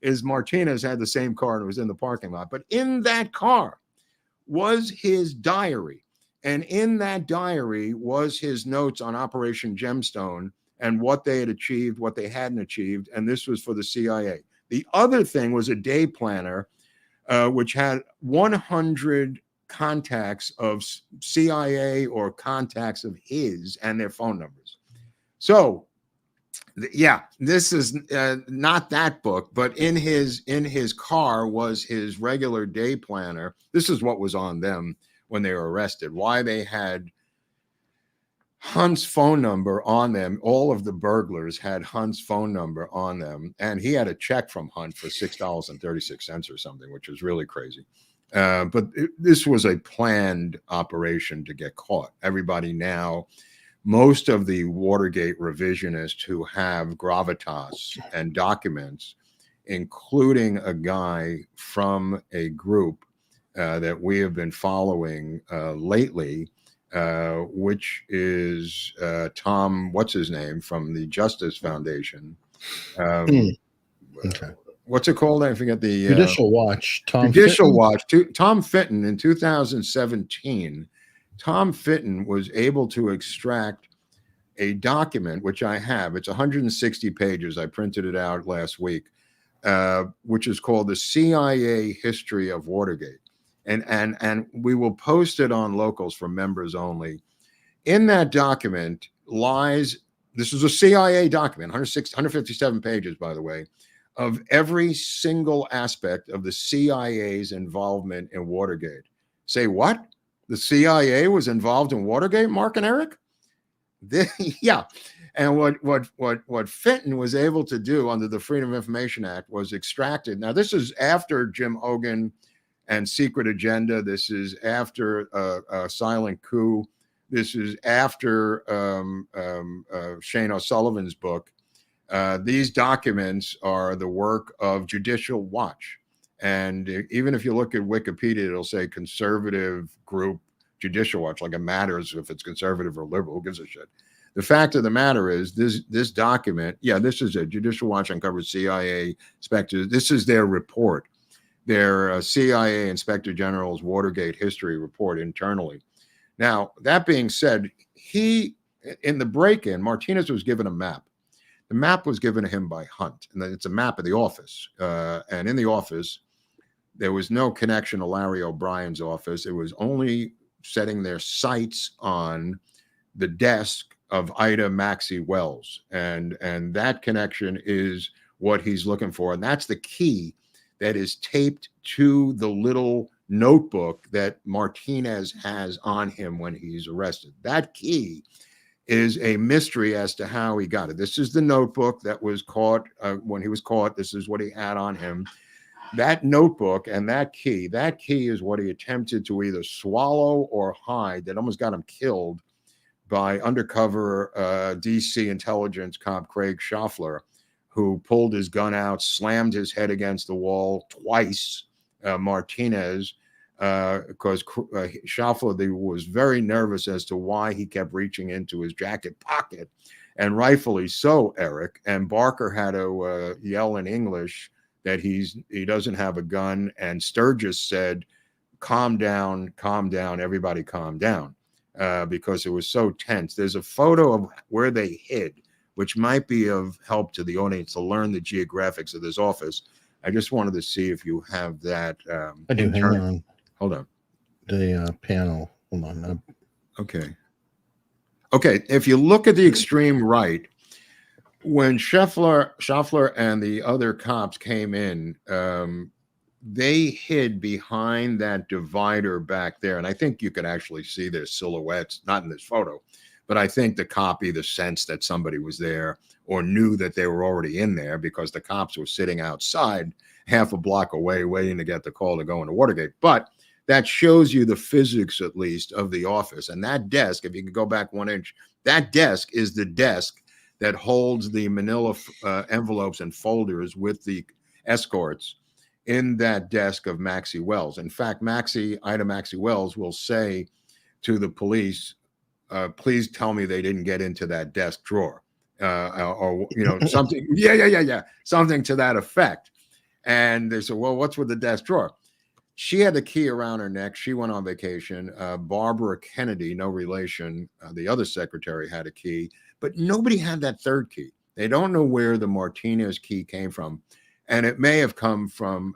is Martinez had the same car and it was in the parking lot. But in that car was his diary. And in that diary was his notes on Operation Gemstone and what they had achieved, what they hadn't achieved. And this was for the CIA. The other thing was a day planner, which had 100 contacts of CIA or contacts of his and their phone numbers. So, yeah, this is not that book, but in his car was his regular day planner. This is what was on them when they were arrested, why they had Hunt's phone number on them. All of the burglars had Hunt's phone number on them, and he had a check from Hunt for $6.36 or something, which was really crazy. But this was a planned operation to get caught. Everybody now, most of the Watergate revisionists who have gravitas and documents, including a guy from a group that we have been following lately, which is Tom, what's his name, from the Justice Foundation. Okay. What's it called? I forget the Judicial Watch. Judicial Watch. Tom Fitton in 2017. Tom Fitton was able to extract a document, which I have. It's 160 pages. I printed it out last week, which is called the CIA History of Watergate. And we will post it on Locals for members only. In that document lies, this is a CIA document, 157 pages, by the way, of every single aspect of the CIA's involvement in Watergate. Say what? The CIA was involved in Watergate, Mark and Eric? Yeah. And what Fenton was able to do under the Freedom of Information Act was extracted. Now, this is after Jim Hogan and Secret Agenda. This is after Silent Coup. This is after Shane O'Sullivan's book. These documents are the work of Judicial Watch. And even if you look at Wikipedia, it'll say conservative group Judicial Watch, like it matters if it's conservative or liberal. Who gives a shit? The fact of the matter is this document, yeah, this is a Judicial Watch uncovered CIA inspectors. This is their report, their CIA Inspector General's Watergate history report internally. Now, that being said, in the break-in, Martinez was given a map. The map was given to him by Hunt, and it's a map of the office. And in the office, There was no connection to Larry O'Brien's office. It was only setting their sights on the desk of Ida Maxey Wells. And that connection is what he's looking for. And that's the key that is taped to the little notebook that Martinez has on him when he's arrested. That key is a mystery as to how he got it. This is the notebook that was caught when he was caught. This is what he had on him. That notebook and that key is what he attempted to either swallow or hide, that almost got him killed by undercover DC intelligence cop Craig Schaffler, who pulled his gun out, slammed his head against the wall twice, Martinez, because Schaffler was very nervous as to why he kept reaching into his jacket pocket, and rightfully so, Eric. And Barker had to yell in English that he doesn't have a gun, and Sturgis said, calm down, everybody calm down, because it was so tense. There's a photo of where they hid, which might be of help to the audience to learn the geographics of this office. I just wanted to see if you have that. I do. Hang on. Hold on. The panel. Hold on. Okay. If you look at the extreme right, when Schaffler and the other cops came in, they hid behind that divider back there. And I think you could actually see their silhouettes, not in this photo, but I think the sense that somebody was there or knew that they were already in there, because the cops were sitting outside half a block away waiting to get the call to go into Watergate. But that shows you the physics, at least, of the office. And that desk, if you can go back 1 inch, that desk is the desk that holds the manila envelopes and folders with the escorts in that desk of Maxey Wells. In fact, Ida Maxey Wells will say to the police, please tell me they didn't get into that desk drawer, or something. Yeah. Something to that effect. And they said, well, what's with the desk drawer? She had the key around her neck. She went on vacation. Barbara Kennedy, no relation, the other secretary, had a key, but nobody had that third key. They don't know where the Martinez key came from. And it may have come from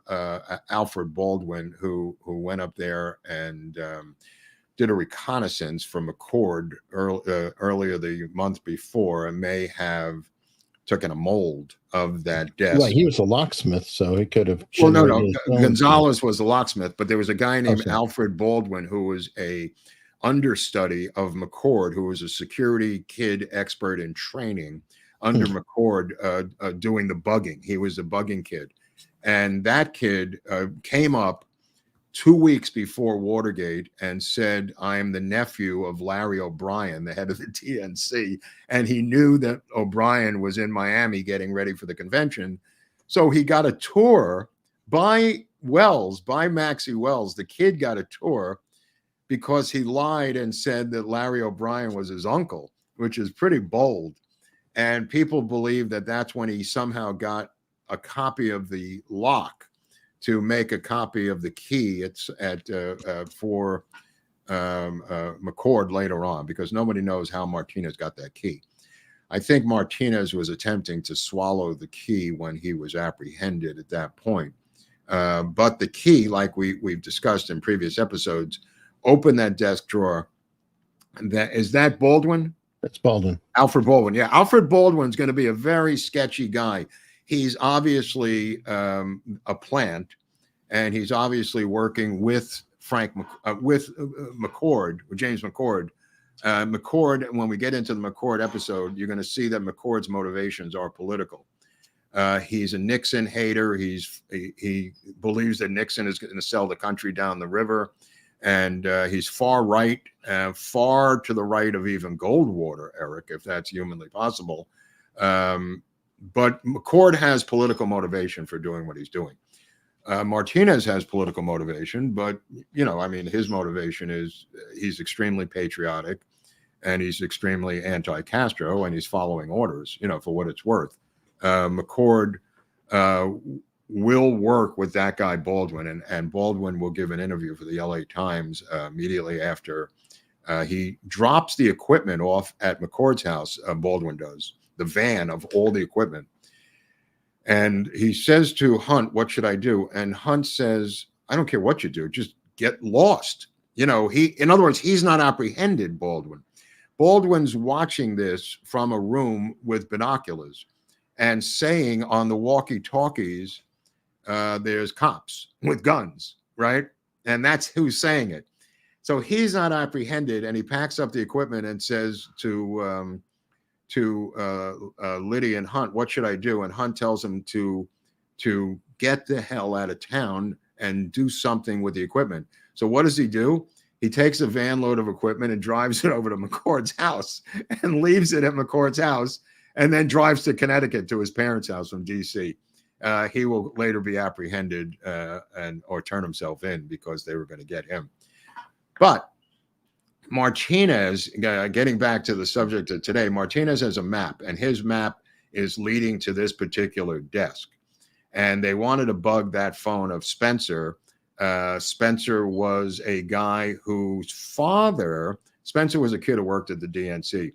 Alfred Baldwin, who went up there and did a reconnaissance from McCord earlier the month before, and may have taken a mold of that desk. Right, he was a locksmith, so he could have. Well, no. Gonzalez was the locksmith, but there was a guy named Alfred Baldwin who was a understudy of McCord, who was a security kid expert in training under McCord, doing the bugging. He was a bugging kid, and that kid came up 2 weeks before Watergate and said, I am the nephew of Larry O'Brien, the head of the DNC. And he knew that O'Brien was in Miami getting ready for the convention. So he got a tour by Maxey Wells. The kid got a tour because he lied and said that Larry O'Brien was his uncle, which is pretty bold. And people believe that that's when he somehow got a copy of the lock to make a copy of the key for McCord later on, because nobody knows how Martinez got that key. I think Martinez was attempting to swallow the key when he was apprehended at that point. But the key, like we've discussed in previous episodes, opened that desk drawer. Is that Baldwin? That's Baldwin. Alfred Baldwin. Yeah, Alfred Baldwin's going to be a very sketchy guy. He's obviously a plant, and he's obviously working with McCord, with James McCord. McCord, when we get into the McCord episode, you're going to see that McCord's motivations are political. He's a Nixon hater. He believes that Nixon is going to sell the country down the river, and he's far right, far to the right of even Goldwater, Eric, if that's humanly possible. But McCord has political motivation for doing what he's doing. Martinez has political motivation, but, his motivation is he's extremely patriotic, and he's extremely anti-Castro, and he's following orders, for what it's worth. McCord will work with that guy Baldwin, and Baldwin will give an interview for the LA Times immediately after he drops the equipment off at McCord's house. Baldwin does. The van of all the equipment. And he says to Hunt, what should I do? And Hunt says, I don't care what you do, just get lost. You know, in other words, he's not apprehended, Baldwin. Baldwin's watching this from a room with binoculars and saying on the walkie-talkies, there's cops with guns, right? And that's who's saying it. So he's not apprehended, and he packs up the equipment and says to Liddy and Hunt, "What should I do?" And Hunt tells him to get the hell out of town and do something with the equipment. So what does he do? He takes a van load of equipment and drives it over to McCord's house and leaves it at McCord's house, and then drives to Connecticut to his parents' house from D.C. He will later be apprehended or turn himself in because they were going to get him. But Martinez, getting back to the subject of today, Martinez has a map, and his map is leading to this particular desk. And they wanted to bug that phone of Spencer. Spencer was a guy whose father, Spencer was a kid who worked at the DNC,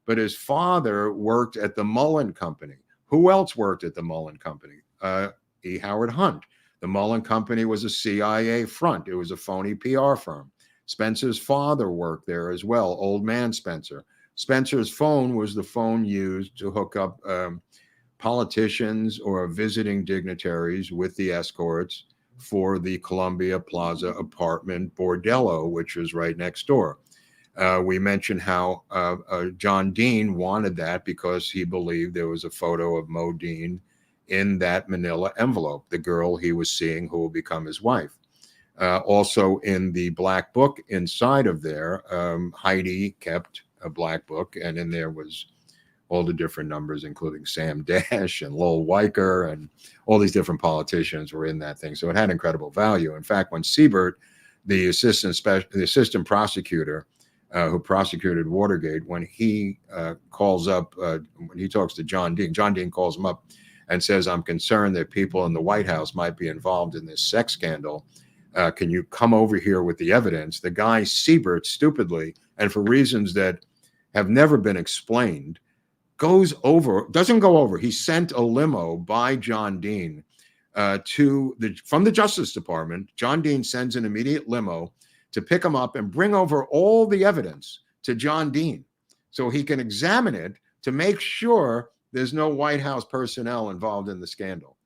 but his father worked at the Mullen Company. Who else worked at the Mullen Company? E. Howard Hunt. The Mullen Company was a CIA front. It was a phony PR firm. Spencer's father worked there as well, old man Spencer. Spencer's phone was the phone used to hook up politicians or visiting dignitaries with the escorts for the Columbia Plaza apartment bordello, which was right next door. We mentioned how John Dean wanted that because he believed there was a photo of Mo Dean in that manila envelope, the girl he was seeing who will become his wife. Also in the black book inside of there, Heidi kept a black book, and in there was all the different numbers, including Sam Dash and Lowell Weicker, and all these different politicians were in that thing. So it had incredible value. In fact, when Siebert, the assistant prosecutor who prosecuted Watergate, when he calls up, when he talks to John Dean calls him up and says, "I'm concerned that people in the White House might be involved in this sex scandal. Can you come over here with the evidence?" The guy, Siebert, stupidly, and for reasons that have never been explained, doesn't go over. He sent a limo by John Dean from the Justice Department. John Dean sends an immediate limo to pick him up and bring over all the evidence to John Dean so he can examine it to make sure there's no White House personnel involved in the scandal.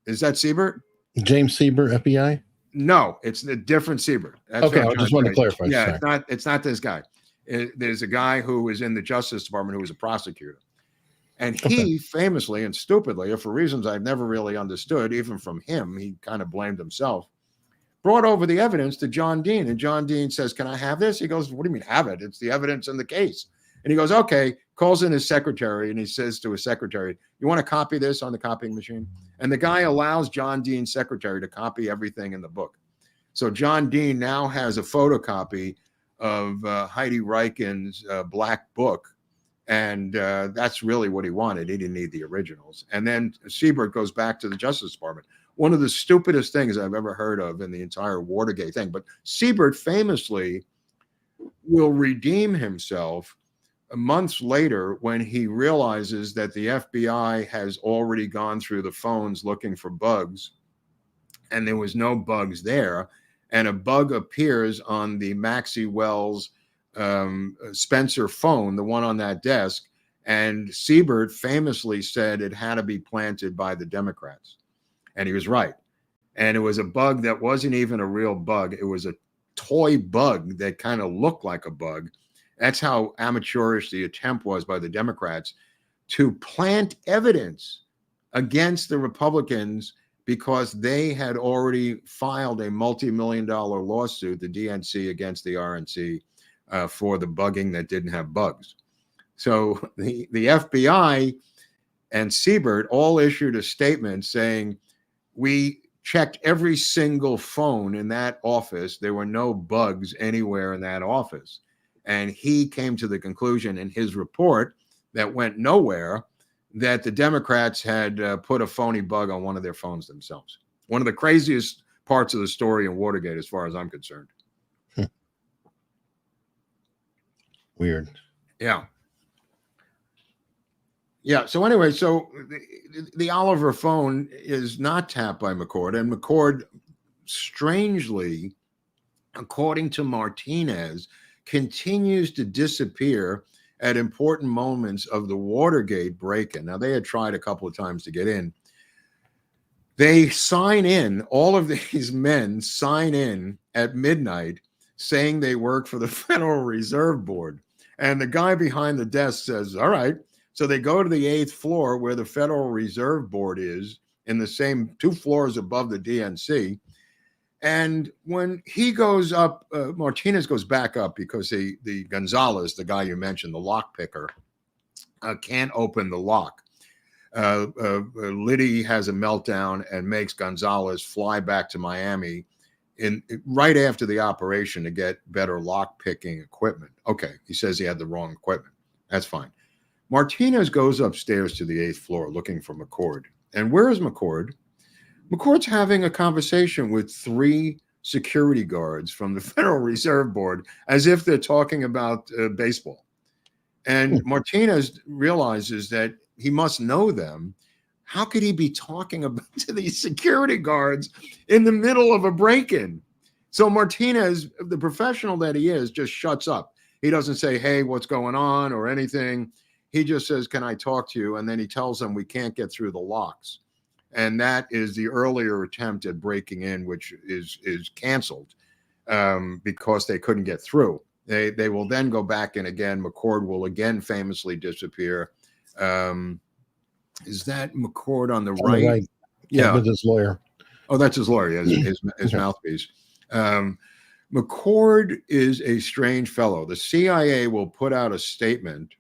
Is that Siebert? James Siebert, FBI? No, it's a different Siebert. That's okay, I just want to clarify. Yeah, it's not this guy. There's a guy who was in the Justice Department who was a prosecutor. And he famously and stupidly, or for reasons I've never really understood, even from him, he kind of blamed himself, brought over the evidence to John Dean. And John Dean says, "Can I have this?" He goes, "What do you mean have it? It's the evidence in the case." And he goes, "Okay," calls in his secretary, and he says to his secretary, "You want to copy this on the copying machine?" And the guy allows John Dean's secretary to copy everything in the book. So John Dean now has a photocopy of Heidi Reichen's black book, and that's really what he wanted. He didn't need the originals. And then Siebert goes back to the Justice Department. One of the stupidest things I've ever heard of in the entire Watergate thing. But Siebert famously will redeem himself months later when he realizes that the FBI has already gone through the phones looking for bugs, and there was no bugs there. And a bug appears on the Maxie Wells Spencer phone, the one on that desk. And Siebert famously said it had to be planted by the Democrats. And he was right. And it was a bug that wasn't even a real bug. It was a toy bug that kind of looked like a bug. That's how amateurish the attempt was by the Democrats to plant evidence against the Republicans because they had already filed a multi-million-dollar lawsuit, the DNC against the RNC, for the bugging that didn't have bugs. So the FBI and Siebert all issued a statement saying, "We checked every single phone in that office. There were no bugs anywhere in that office." And he came to the conclusion in his report that went nowhere that the Democrats had put a phony bug on one of their phones themselves. One of the craziest parts of the story in Watergate, as far as I'm concerned. Weird. Yeah. Yeah. So anyway, so the Oliver phone is not tapped by McCord, and McCord, strangely, according to Martinez, continues to disappear at important moments of the Watergate break-in. Now, they had tried a couple of times to get in. They sign in, all of these men sign in at midnight saying they work for the Federal Reserve Board. And the guy behind the desk says, all right. So they go to the 8th floor where the Federal Reserve Board is, in the same 2 floors above the DNC. And when he goes up, Martinez goes back up because the Gonzalez, the guy you mentioned, the lock picker, can't open the lock. Liddy has a meltdown and makes Gonzalez fly back to Miami right after the operation to get better lock picking equipment. Okay, he says he had the wrong equipment. That's fine. Martinez goes upstairs to the 8th floor looking for McCord. And where is McCord? McCord's having a conversation with 3 security guards from the Federal Reserve Board as if they're talking about baseball. And Martinez realizes that he must know them. How could he be talking to these security guards in the middle of a break-in? So Martinez, the professional that he is, just shuts up. He doesn't say, hey, what's going on or anything. He just says, can I talk to you? And then he tells them we can't get through the locks. And that is the earlier attempt at breaking in, which is canceled because they couldn't get through. They will then go back in again. McCord will again famously disappear. Is that McCord on the right? Yeah, with his lawyer. Oh, that's his lawyer. His mouthpiece. McCord is a strange fellow. The CIA will put out a statement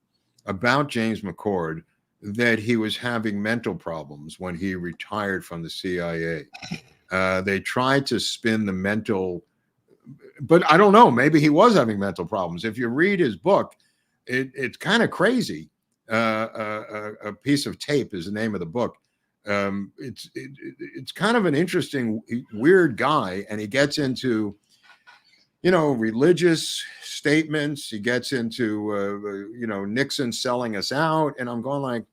about James McCord that he was having mental problems when he retired from the CIA. They tried to spin the mental, but I don't know. Maybe he was having mental problems. If you read his book, it's kind of crazy. A piece of tape is the name of the book. It's kind of an interesting, weird guy, and he gets into, religious statements. He gets into, Nixon selling us out, and I'm going like,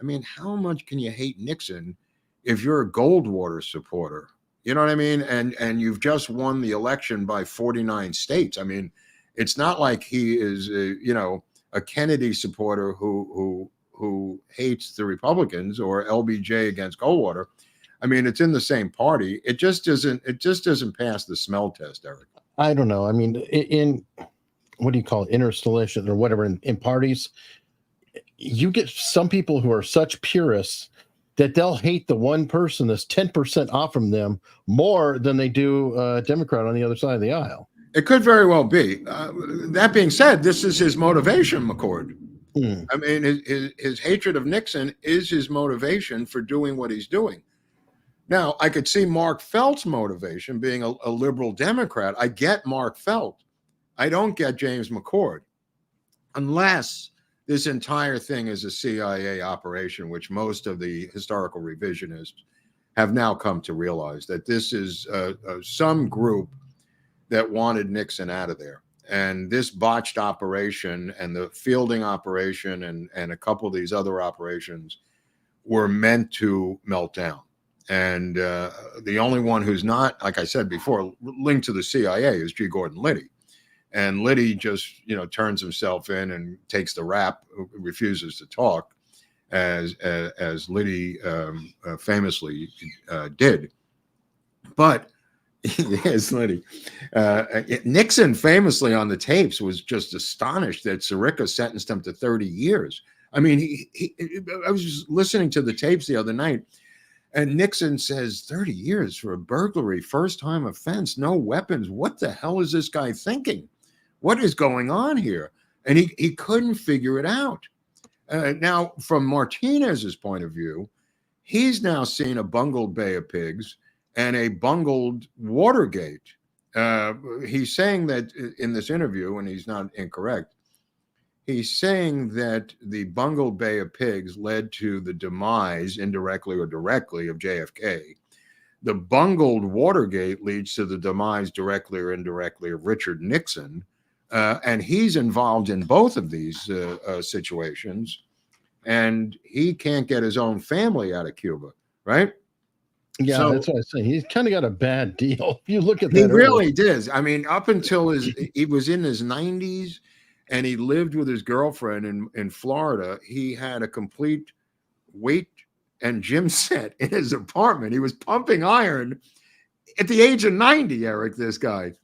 I mean, how much can you hate Nixon if you're a Goldwater supporter? You know what I mean? And you've just won the election by 49 states. I mean, it's not like he is, a Kennedy supporter who hates the Republicans or LBJ against Goldwater. I mean, it's in the same party. It just doesn't pass the smell test, Eric. I don't know. I mean, in what do you call it, interstitiation or whatever in parties, you get some people who are such purists that they'll hate the one person that's 10% off from them more than they do a Democrat on the other side of the aisle. It could very well be. That being said, this is his motivation, McCord. I mean, his hatred of Nixon is his motivation for doing what he's doing. Now, I could see Mark Felt's motivation being a liberal Democrat. I get Mark Felt. I don't get James McCord, unless this entire thing is a CIA operation, which most of the historical revisionists have now come to realize that this is some group that wanted Nixon out of there. And this botched operation and the Fielding operation and a couple of these other operations were meant to melt down. And the only one who's not, like I said before, linked to the CIA is G. Gordon Liddy. And Liddy just, turns himself in and takes the rap, refuses to talk, as Liddy famously did. But yes, Liddy. Nixon famously on the tapes was just astonished that Sirica sentenced him to 30 years. I mean, I was just listening to the tapes the other night, and Nixon says 30 years for a burglary, first-time offense, no weapons. What the hell is this guy thinking? What is going on here? And he couldn't figure it out. Now, from Martinez's point of view, he's now seen a bungled Bay of Pigs and a bungled Watergate. He's saying that in this interview, and he's not incorrect, he's saying that the bungled Bay of Pigs led to the demise, indirectly or directly, of JFK. The bungled Watergate leads to the demise, directly or indirectly, of Richard Nixon. And he's involved in both of these situations. and he can't get his own family out of Cuba, right? Yeah, So that's what I say. He's kind of got a bad deal. If you look at that, he really did. I mean, up until he was in his 90s, and he lived with his girlfriend in Florida. He had a complete weight and gym set in his apartment. He was pumping iron at the age of 90, Eric, this guy,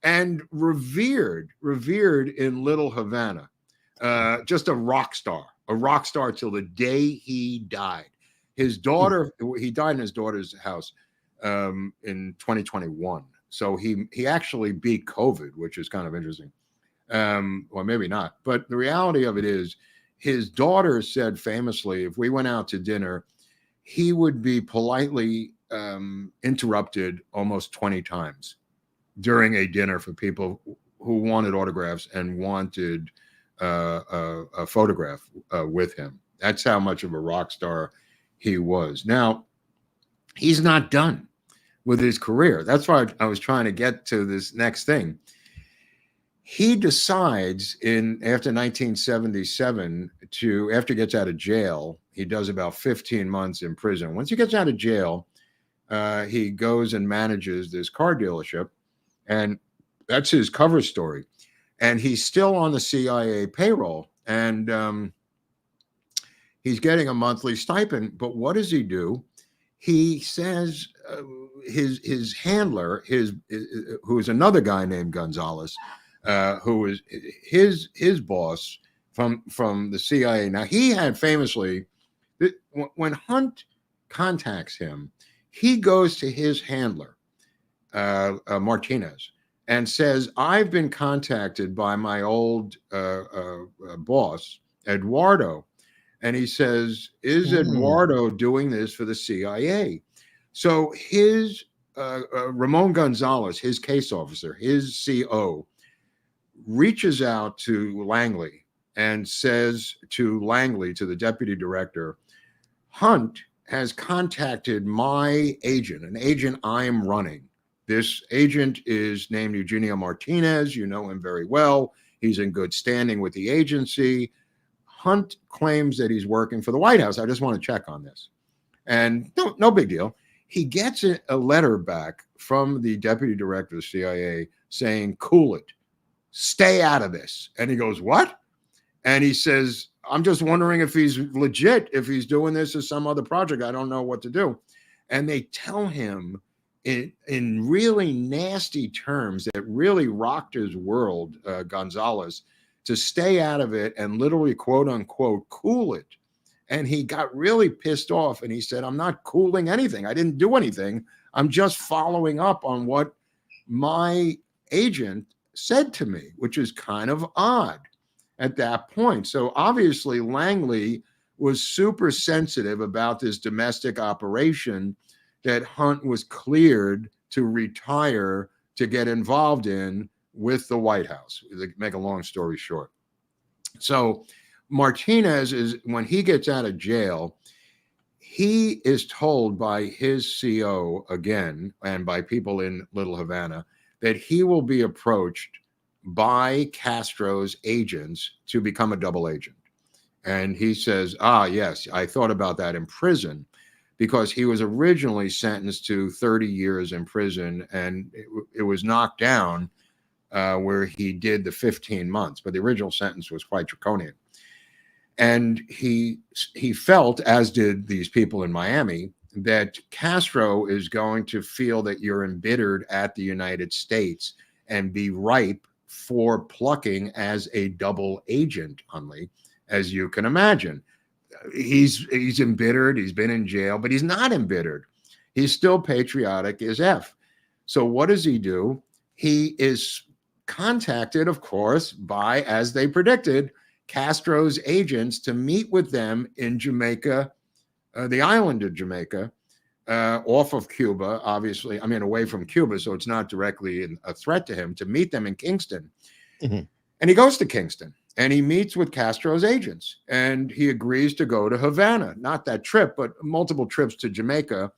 and revered in Little Havana. Just a rock star till the day he died. His daughter, he died in his daughter's house in 2021. So he actually beat COVID, which is kind of interesting. Or maybe not. But the reality of it is, his daughter said famously, if we went out to dinner, he would be politely interrupted almost 20 times during a dinner for people who wanted autographs and wanted a photograph with him. That's how much of a rock star he was. Now, he's not done with his career. That's why I was trying to get to this next thing. He decides after 1977 after he gets out of jail, he does about 15 months in prison. Once he gets out of jail, he goes and manages this car dealership, and that's his cover story. And he's still on the CIA payroll, and he's getting a monthly stipend. But what does he do? He says his handler, who is another guy named Gonzalez, who is his boss from the CIA. Now, he had famously, when Hunt contacts him, he goes to his handler, Martinez, and says, I've been contacted by my old boss, Eduardo. And he says, is Eduardo doing this for the CIA? So his Ramon Gonzalez, his case officer, his CO, reaches out to Langley and says to Langley, to the deputy director, Hunt has contacted my agent, an agent I'm running. This agent is named Eugenio Martinez. You know him very well. He's in good standing with the agency. Hunt claims that he's working for the White House. I just want to check on this. And no big deal. He gets a letter back from the deputy director of the CIA saying, cool it. Stay out of this. And he goes, what? And he says, I'm just wondering if he's legit, if he's doing this as some other project. I don't know what to do. And they tell him in really nasty terms that really rocked his world, Gonzalez, to stay out of it and literally, quote unquote, cool it. And he got really pissed off. And he said, I'm not cooling anything. I didn't do anything. I'm just following up on what my agent said to me, which is kind of odd at that point. So obviously Langley was super sensitive about this domestic operation that Hunt was cleared to retire to get involved in with the White House, to make a long story short. So Martinez is, when he gets out of jail, he is told by his CO again, and by people in Little Havana, that he will be approached by Castro's agents to become a double agent. And he says, yes, I thought about that in prison, because he was originally sentenced to 30 years in prison, and it was knocked down where he did the 15 months, but the original sentence was quite draconian. And he felt, as did these people in Miami, that Castro is going to feel that you're embittered at the United States and be ripe for plucking as a double agent, Hunley, as you can imagine. He's embittered, he's been in jail, but he's not embittered. He's still patriotic as F. So what does he do? He is contacted, of course, by, as they predicted, Castro's agents to meet with them in Jamaica, the island of Jamaica, off of Cuba, obviously. I mean, away from Cuba, so it's not directly a threat to him, to meet them in Kingston. Mm-hmm. And he goes to Kingston and he meets with Castro's agents, and he agrees to go to Havana. Not that trip, but multiple trips to Jamaica.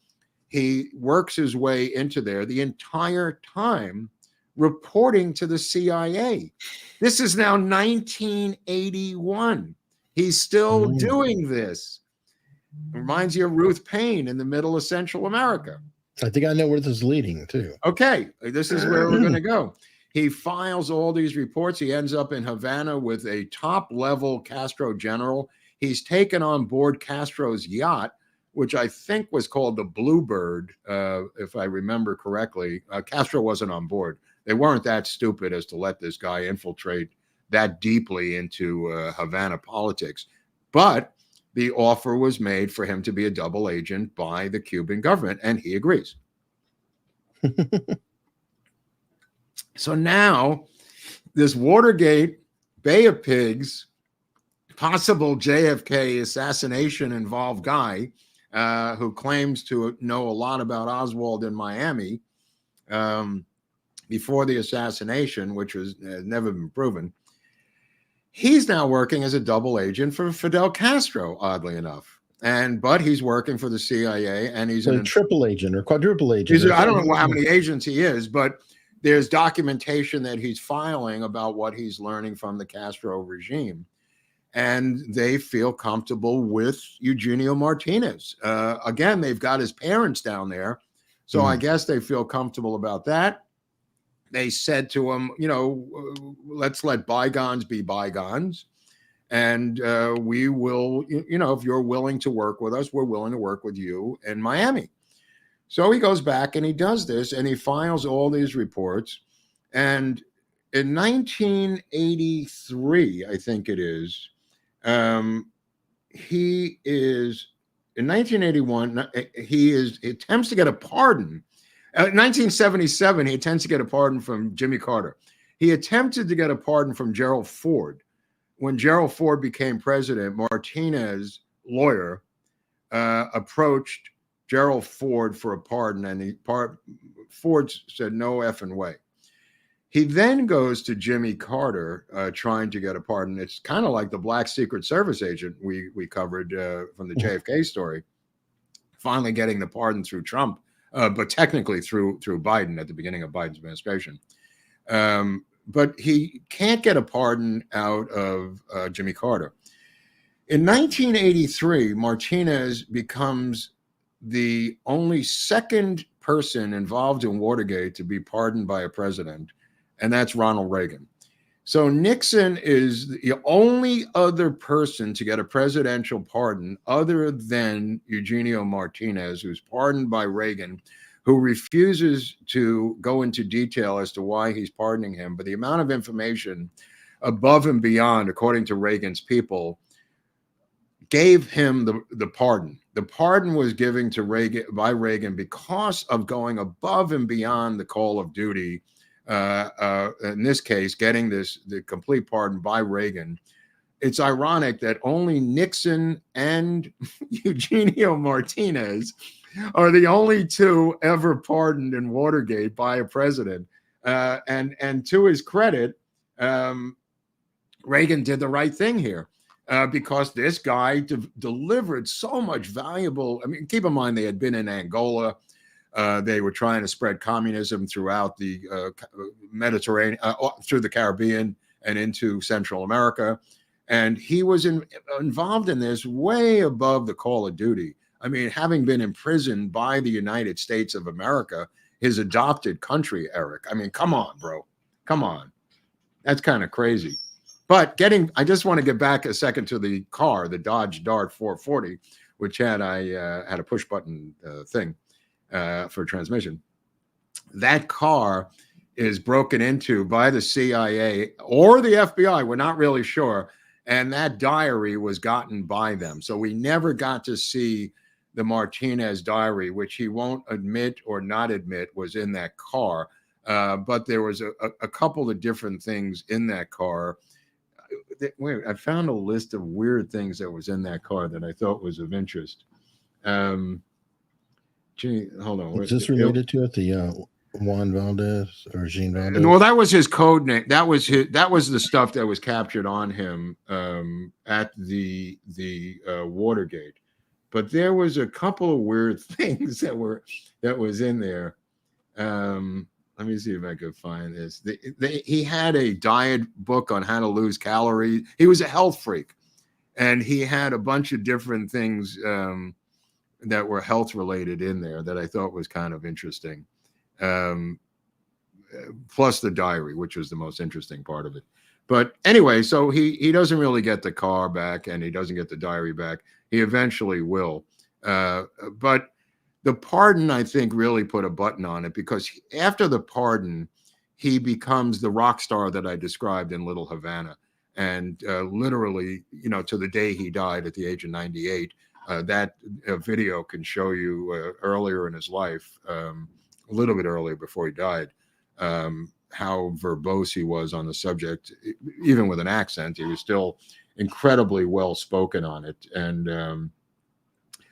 He works his way into there the entire time, reporting to the CIA. This is now 1981. He's still doing this. Reminds you of Ruth Paine in the middle of Central America. I think I know where this is leading to. Okay, this is where we're going to go. He files all these reports. He ends up in Havana with a top-level Castro general. He's taken on board Castro's yacht, which I think was called the Bluebird, if I remember correctly. Castro wasn't on board. They weren't that stupid as to let this guy infiltrate that deeply into Havana politics. But the offer was made for him to be a double agent by the Cuban government, and he agrees. So now this Watergate, Bay of Pigs, possible JFK assassination involved guy who claims to know a lot about Oswald in Miami before the assassination, which has never been proven. He's now working as a double agent for Fidel Castro, oddly enough. But he's working for the CIA, and he's a triple agent or quadruple agent. I don't know how many agents he is, but there's documentation that he's filing about what he's learning from the Castro regime. And they feel comfortable with Eugenio Martinez. Again, they've got his parents down there. So I guess they feel comfortable about that. They said to him, let's let bygones be bygones. And we will, if you're willing to work with us, we're willing to work with you in Miami. So he goes back and he does this and he files all these reports. And in 1983, I think it is, he is, in 1981, he attempts to get a pardon. In 1977, he attempts to get a pardon from Jimmy Carter. He attempted to get a pardon from Gerald Ford. When Gerald Ford became president, Martinez, lawyer, approached Gerald Ford for a pardon, and Ford said, no effing way. He then goes to Jimmy Carter trying to get a pardon. It's kind of like the black Secret Service agent we covered from the JFK story, finally getting the pardon through Trump, but technically through Biden at the beginning of Biden's administration. But he can't get a pardon out of Jimmy Carter. In 1983, Martinez becomes the only second person involved in Watergate to be pardoned by a president, and that's Ronald Reagan. So Nixon is the only other person to get a presidential pardon other than Eugenio Martinez, who's pardoned by Reagan, who refuses to go into detail as to why he's pardoning him. But the amount of information above and beyond, according to Reagan's people, gave him the pardon. The pardon was given to Reagan because of going above and beyond the call of duty. In this case, getting the complete pardon by Reagan. It's ironic that only Nixon and Eugenio Martinez are the only two ever pardoned in Watergate by a president. And to his credit, Reagan did the right thing here. Because this guy delivered so much valuable. I mean, keep in mind, they had been in Angola. They were trying to spread communism throughout the Mediterranean, through the Caribbean and into Central America. And he was involved in this way above the call of duty. I mean, having been imprisoned by the United States of America, his adopted country, Eric. I mean, come on, bro. Come on. That's kind of crazy. But I just want to get back a second to the car, the Dodge Dart 440, which had a push button thing for transmission. That car is broken into by the CIA or the FBI. We're not really sure. And that diary was gotten by them. So we never got to see the Martinez diary, which he won't admit or not admit was in that car. But there was a couple of different things in that car. Wait, I found a list of weird things that was in that car that I thought was of interest. Hold on. Is this related to it? The Juan Valdez or Jean Valdez? Well, that was his code name. That was the stuff that was captured on him at the Watergate. But there was a couple of weird things that was in there. Let me see if I could find this. He had a diet book on how to lose calories. He was a health freak. And he had a bunch of different things that were health related in there that I thought was kind of interesting. Plus the diary, which was the most interesting part of it. But anyway, so he doesn't really get the car back, and he doesn't get the diary back. He eventually will. But the pardon, I think, really put a button on it, because after the pardon, he becomes the rock star that I described in Little Havana. And literally, to the day he died at the age of 98, that video can show you earlier in his life, a little bit earlier before he died, how verbose he was on the subject. Even with an accent, he was still incredibly well spoken on it. And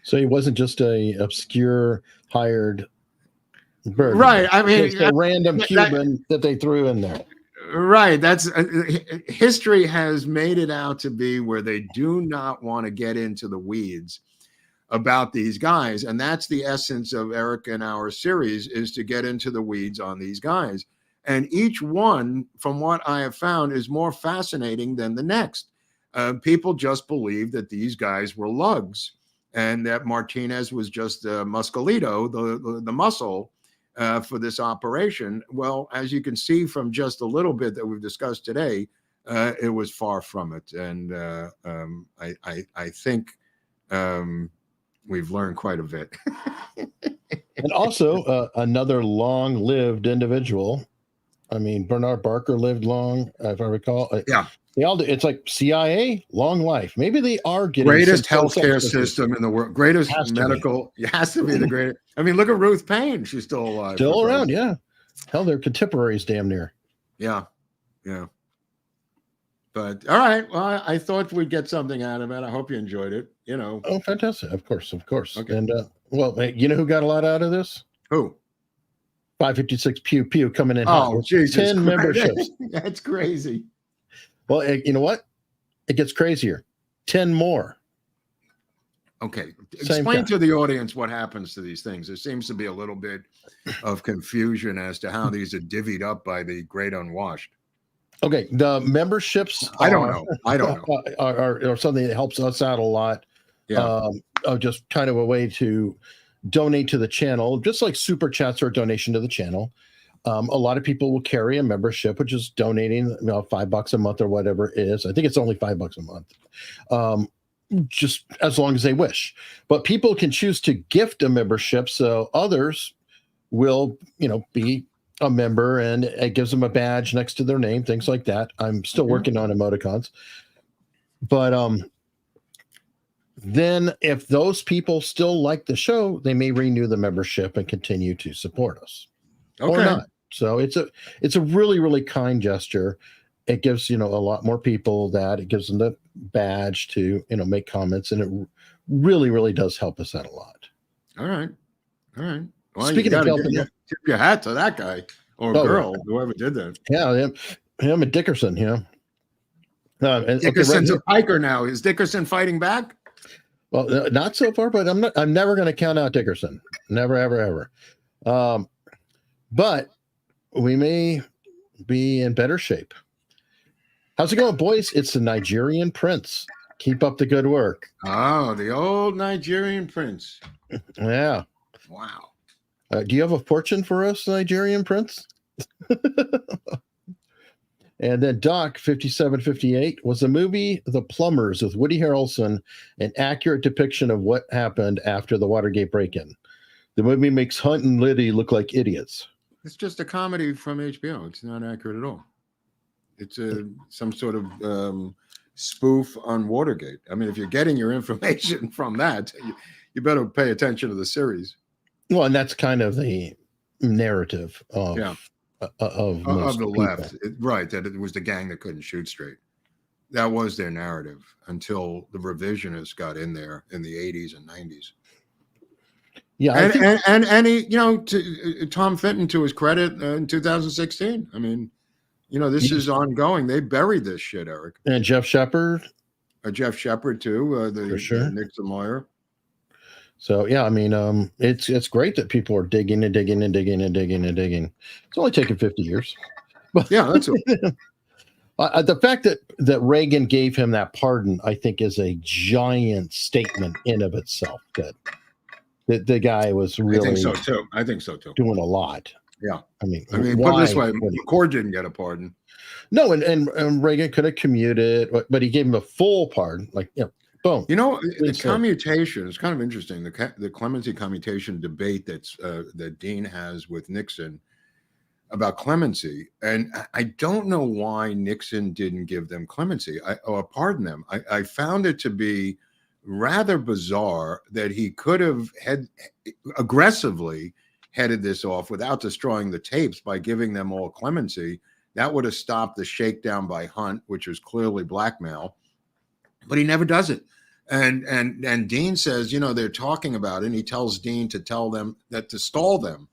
so he wasn't just a obscure hired burglar. Right. I mean, just a random Cuban that they threw in there. Right. That's history has made it out to be where they do not want to get into the weeds about these guys. And that's the essence of Eric and our series, is to get into the weeds on these guys. And each one, from what I have found, is more fascinating than the next. People just believe that these guys were lugs, and that Martinez was just Muscolito, the muscle for this operation. Well, as you can see from just a little bit that we've discussed today, it was far from it. And I think we've learned quite a bit. And also another long-lived individual. I mean, Bernard Barker lived long, if I recall. Yeah. They all do. It's like CIA, long life. Maybe they are getting greatest healthcare system in the world, greatest medical. It has to be the greatest. I mean, look at Ruth Payne; she's still alive, still around. Yeah, hell, they're contemporaries, damn near. Yeah, yeah. But all right, well, I thought we'd get something out of it. I hope you enjoyed it. Oh, fantastic! Of course. Okay. And well, you know who got a lot out of this? Who? 556 Pew Pew coming in. Oh, Jesus! 10 memberships. That's crazy. Well, you know what? It gets crazier. 10 more. Okay. Explain to the audience what happens to these things. There seems to be a little bit of confusion as to how these are divvied up by the great unwashed. Okay. The memberships I don't know. Are something that helps us out a lot. Yeah. Just kind of a way to donate to the channel, just like super chats or a donation to the channel. A lot of people will carry a membership, which is donating $5 a month or whatever it is. I think it's only $5 a month, just as long as they wish. But people can choose to gift a membership, so others will, be a member, and it gives them a badge next to their name, things like that. I'm still working on emoticons, but then if those people still like the show, they may renew the membership and continue to support us, or not. So it's a really, really kind gesture. It gives, a lot more people that. It gives them the badge to, make comments, and it really, really does help us out a lot. All right. Well, speaking of helping, tip your hat to that guy or girl, whoever did that. Yeah, him and Dickerson, Dickerson's a piker now. Is Dickerson fighting back? Well, not so far, but I'm never going to count out Dickerson. Never, ever, ever. But we may be in better shape. How's it going, boys? It's the Nigerian Prince. Keep up the good work. Oh, the old Nigerian Prince. Yeah. Wow. Do you have a fortune for us, Nigerian Prince? And then Doc 5758, was the movie The Plumbers with Woody Harrelson an accurate depiction of what happened after the Watergate break-in? The movie makes Hunt and Liddy look like idiots. It's just a comedy from HBO. It's not accurate at all. It's some sort of spoof on Watergate. I mean, if you're getting your information from that, you better pay attention to the series. Well, and that's kind of the narrative of the left, right? That it was the gang that couldn't shoot straight. That was their narrative until the revisionists got in there in the 80s and 90s. Yeah, and he, Tom Fenton, to his credit, in 2016. I mean, this is ongoing. They buried this shit, Eric. And Jeff Shepard. Jeff Shepard too, the Nixon lawyer. So yeah, I mean, it's great that people are digging and digging and digging and digging and digging. It's only taken 50 years. Yeah, that's it. The fact that Reagan gave him that pardon, I think, is a giant statement in of itself. That the guy was really. I think so too. Doing a lot. Yeah. I mean, put it this way: McCord didn't get a pardon. No, and Reagan could have commuted, but he gave him a full pardon. Like, boom. The commutation is kind of interesting. The clemency commutation debate that Dean has with Nixon about clemency, and I don't know why Nixon didn't give them clemency or pardon them. I found it to be rather bizarre that he could have aggressively headed this off without destroying the tapes by giving them all clemency. That would have stopped the shakedown by Hunt, which was clearly blackmail, but he never does it. And Dean says, they're talking about it, and he tells Dean to tell them that to stall them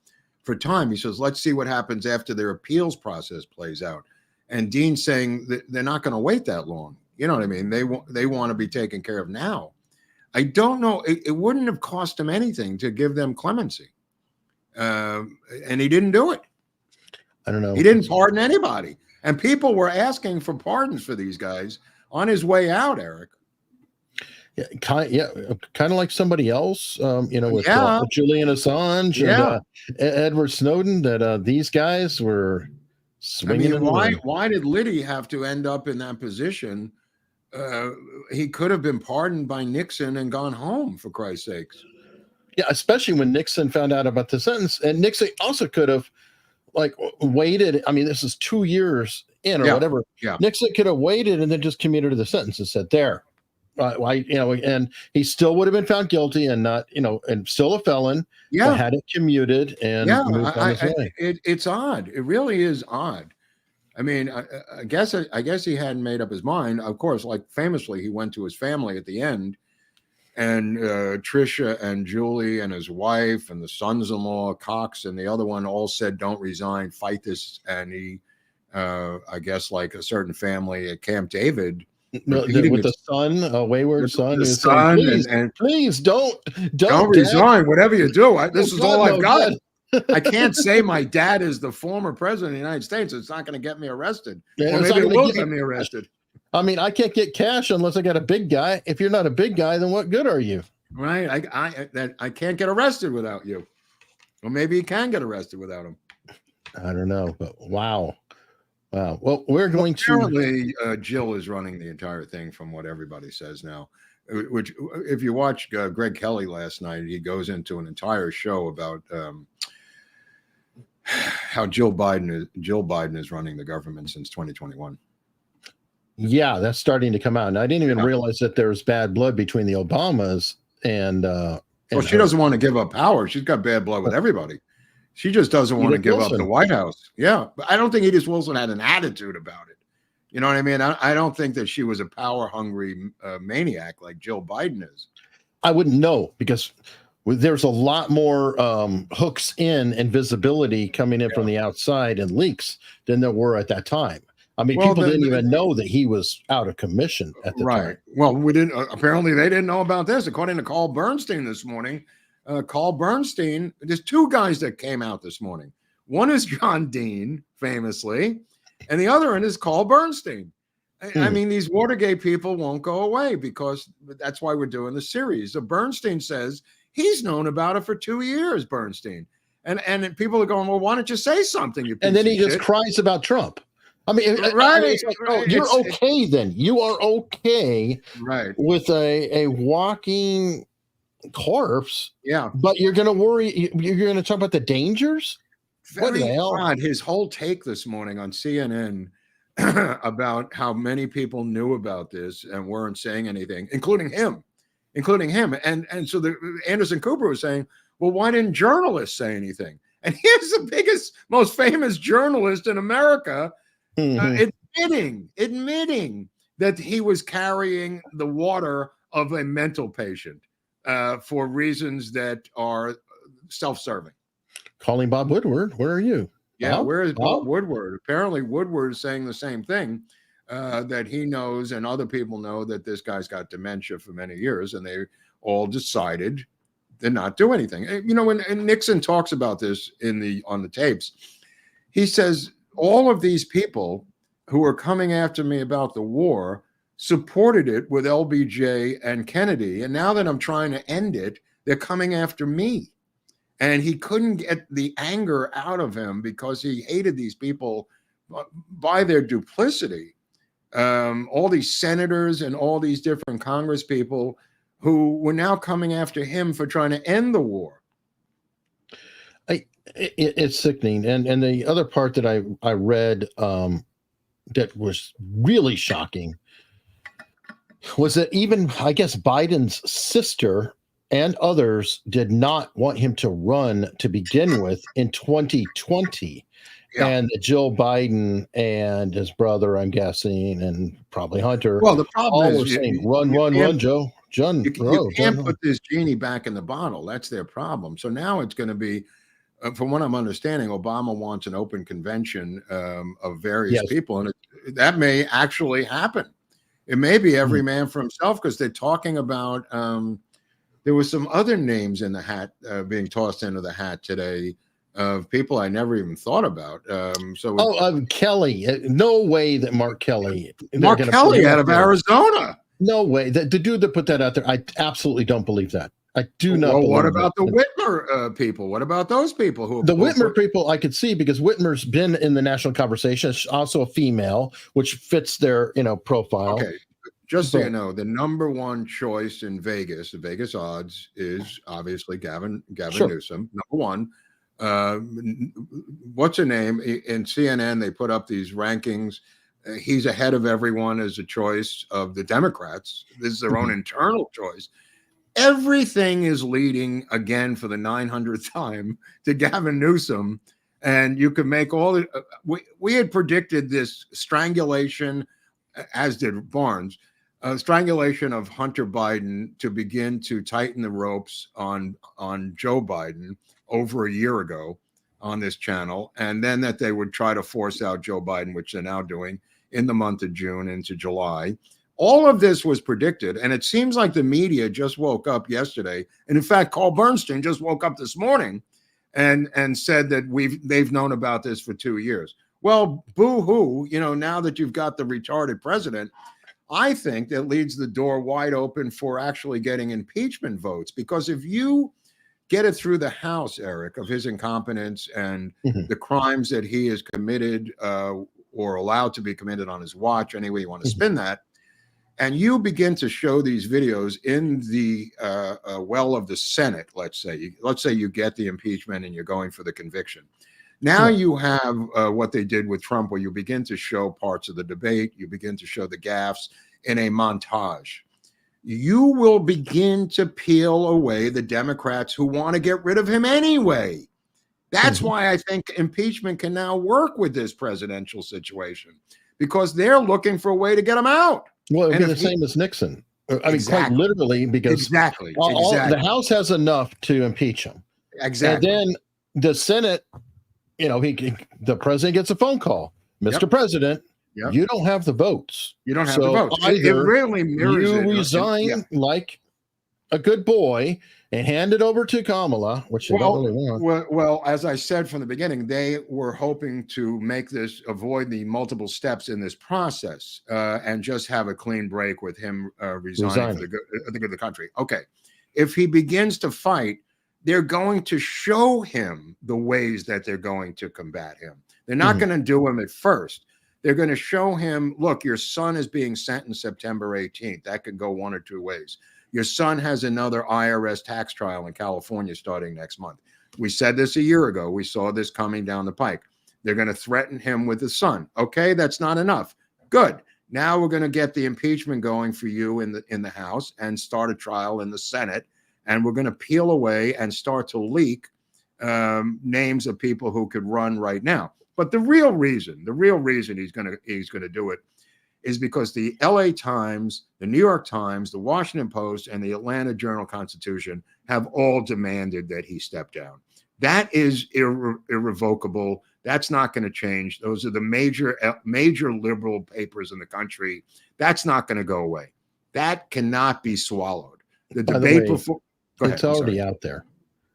for time. He says, let's see what happens after their appeals process plays out. And Dean's saying that they're not going to wait that long. You know what I mean? They want to be taken care of now. I don't know. It wouldn't have cost him anything to give them clemency. And he didn't do it. I don't know. He didn't pardon anybody. And people were asking for pardons for these guys on his way out, Eric. Yeah, kind of like somebody else, with Julian Assange and Edward Snowden, that these guys were swinging. Why did Liddy have to end up in that position? He could have been pardoned by Nixon and gone home, for Christ's sakes. Yeah, especially when Nixon found out about the sentence. And Nixon also could have waited. I mean, this is 2 years in or whatever. Yeah. Nixon could have waited and then just commuted the sentence and said, there. And he still would have been found guilty and not, and still a felon. Yeah. But had it commuted and moved on his way. It's odd. It really is odd. I mean, I guess he hadn't made up his mind. Of course, like famously, he went to his family at the end, and Tricia and Julie and his wife and the sons-in-law, Cox, and the other one all said, don't resign, fight this. And he, I guess like a certain family at Camp David, with the son, a wayward son, saying, please don't resign. Whatever you do, this is all I've got. I can't say my dad is the former president of the United States. It's not going to get me arrested. Yeah, or maybe it will get me arrested. I mean, I can't get cash unless I got a big guy. If you're not a big guy, then what good are you? Right. I can't get arrested without you. Or maybe he can get arrested without him. I don't know, but wow. Well, we're going apparently, Jill is running the entire thing from what everybody says now, which if you watch Greg Kelly last night, he goes into an entire show about how Jill Biden is running the government since 2021. Yeah, that's starting to come out. And I didn't even realize that there's bad blood between the Obamas and well, she doesn't want to give up power. She's got bad blood with everybody. She just doesn't want to give up the White House. Yeah, but I don't think Edith Wilson had an attitude about it. You know what I mean? I don't think that she was a power-hungry maniac like Jill Biden is. I wouldn't know, because there's a lot more hooks in and visibility coming in from the outside and leaks than there were at that time. I mean, people didn't even know that he was out of commission at the time. Well, we didn't. Apparently, they didn't know about this. According to Carl Bernstein this morning, Carl Bernstein, there's two guys that came out this morning. One is John Dean, famously, and the other one is Carl Bernstein. I mean, these Watergate people won't go away, because that's why we're doing the series. So Bernstein says he's known about it for 2 years, Bernstein. And people are going, well, why don't you say something? You and then he just cries about Trump. I mean, it's like, oh, you're okay then. You are okay with a walking corpse. Yeah. But you're going to worry. You're going to talk about the dangers? What the hell? Odd. His whole take this morning on CNN about how many people knew about this and weren't saying anything, including him. And so Anderson Cooper was saying, well, why didn't journalists say anything? And here's the biggest, most famous journalist in America admitting that he was carrying the water of a mental patient for reasons that are self-serving. Calling Bob Woodward. Where are you? Yeah, where is Bob Woodward? Apparently Woodward is saying the same thing, that he knows and other people know that this guy's got dementia for many years, and they all decided to not do anything. You know, when Nixon talks about this on the tapes, he says all of these people who are coming after me about the war supported it with LBJ and Kennedy. And now that I'm trying to end it, they're coming after me. And he couldn't get the anger out of him because he hated these people by their duplicity. All these senators and all these different Congress people who were now coming after him for trying to end the war. It's sickening. And the other part that I read that was really shocking was that even, I guess, Biden's sister and others did not want him to run to begin with in 2020. Yeah. And Joe Biden and his brother, I'm guessing, and probably Hunter, well, the problem all were saying, run, Joe. John, you can't put this genie back in the bottle. That's their problem. So now it's going to be, from what I'm understanding, Obama wants an open convention of various people, and that may actually happen. It may be every man for himself, because they're talking about, there was some other names in the hat being tossed into the hat today of people I never even thought about. Kelly. No way that Mark Kelly. Mark Kelly out of Arizona. No way. The dude that put that out there, I absolutely don't believe that. I do not. Well, what about the Whitmer people? What about those people who? The Whitmer people I could see, because Whitmer's been in the national conversation. She's also a female, which fits their profile. Okay, just so you know, the number one choice in Vegas, the Vegas odds, is obviously Gavin Newsom, number one. What's her name? In CNN, they put up these rankings. He's ahead of everyone as a choice of the Democrats. This is their own internal choice. Everything is leading, again for the 900th time, to Gavin Newsom. And you can make all the, we had predicted this strangulation, as did Barnes, strangulation of Hunter Biden to begin to tighten the ropes on Joe Biden over a year ago on this channel. And then that they would try to force out Joe Biden, which they're now doing in the month of June into July. All of this was predicted, and it seems like the media just woke up yesterday. And in fact, Carl Bernstein just woke up this morning and said that they've known about this for 2 years. Well, boo-hoo, now that you've got the retarded president, I think that leaves the door wide open for actually getting impeachment votes. Because if you get it through the House, Eric, of his incompetence and the crimes that he has committed or allowed to be committed on his watch, any way you want to spin that, and you begin to show these videos in the well of the Senate, let's say you get the impeachment and you're going for the conviction. Now you have what they did with Trump, where you begin to show parts of the debate, you begin to show the gaffes in a montage. You will begin to peel away the Democrats who want to get rid of him anyway. That's why I think impeachment can now work with this presidential situation, because they're looking for a way to get him out. Well, it'd be the same as Nixon. I mean, quite literally, because the House has enough to impeach him. Exactly. And then the Senate, the president gets a phone call. Mr. President, you don't have the votes. You don't have the votes. It really mirrors you resign like a good boy and hand it over to Kamala, which they don't really want. Well, as I said from the beginning, they were hoping to avoid the multiple steps in this process and just have a clean break with him resigning for the good of the country. Okay. If he begins to fight, they're going to show him the ways that they're going to combat him. They're not going to do him at first. They're going to show him, look, your son is being sentenced September 18th. That could go one or two ways. Your son has another IRS tax trial in California starting next month. We said this a year ago. We saw this coming down the pike. They're going to threaten him with the son. Okay, that's not enough. Good. Now we're going to get the impeachment going for you in the House and start a trial in the Senate. And we're going to peel away and start to leak names of people who could run right now. But the real reason he's going to do it is because the LA Times, the New York Times, the Washington Post, and the Atlanta Journal-Constitution have all demanded that he step down. That is irrevocable. That's not going to change. Those are the major liberal papers in the country. That's not going to go away. That cannot be swallowed. The debate before. It's already out there.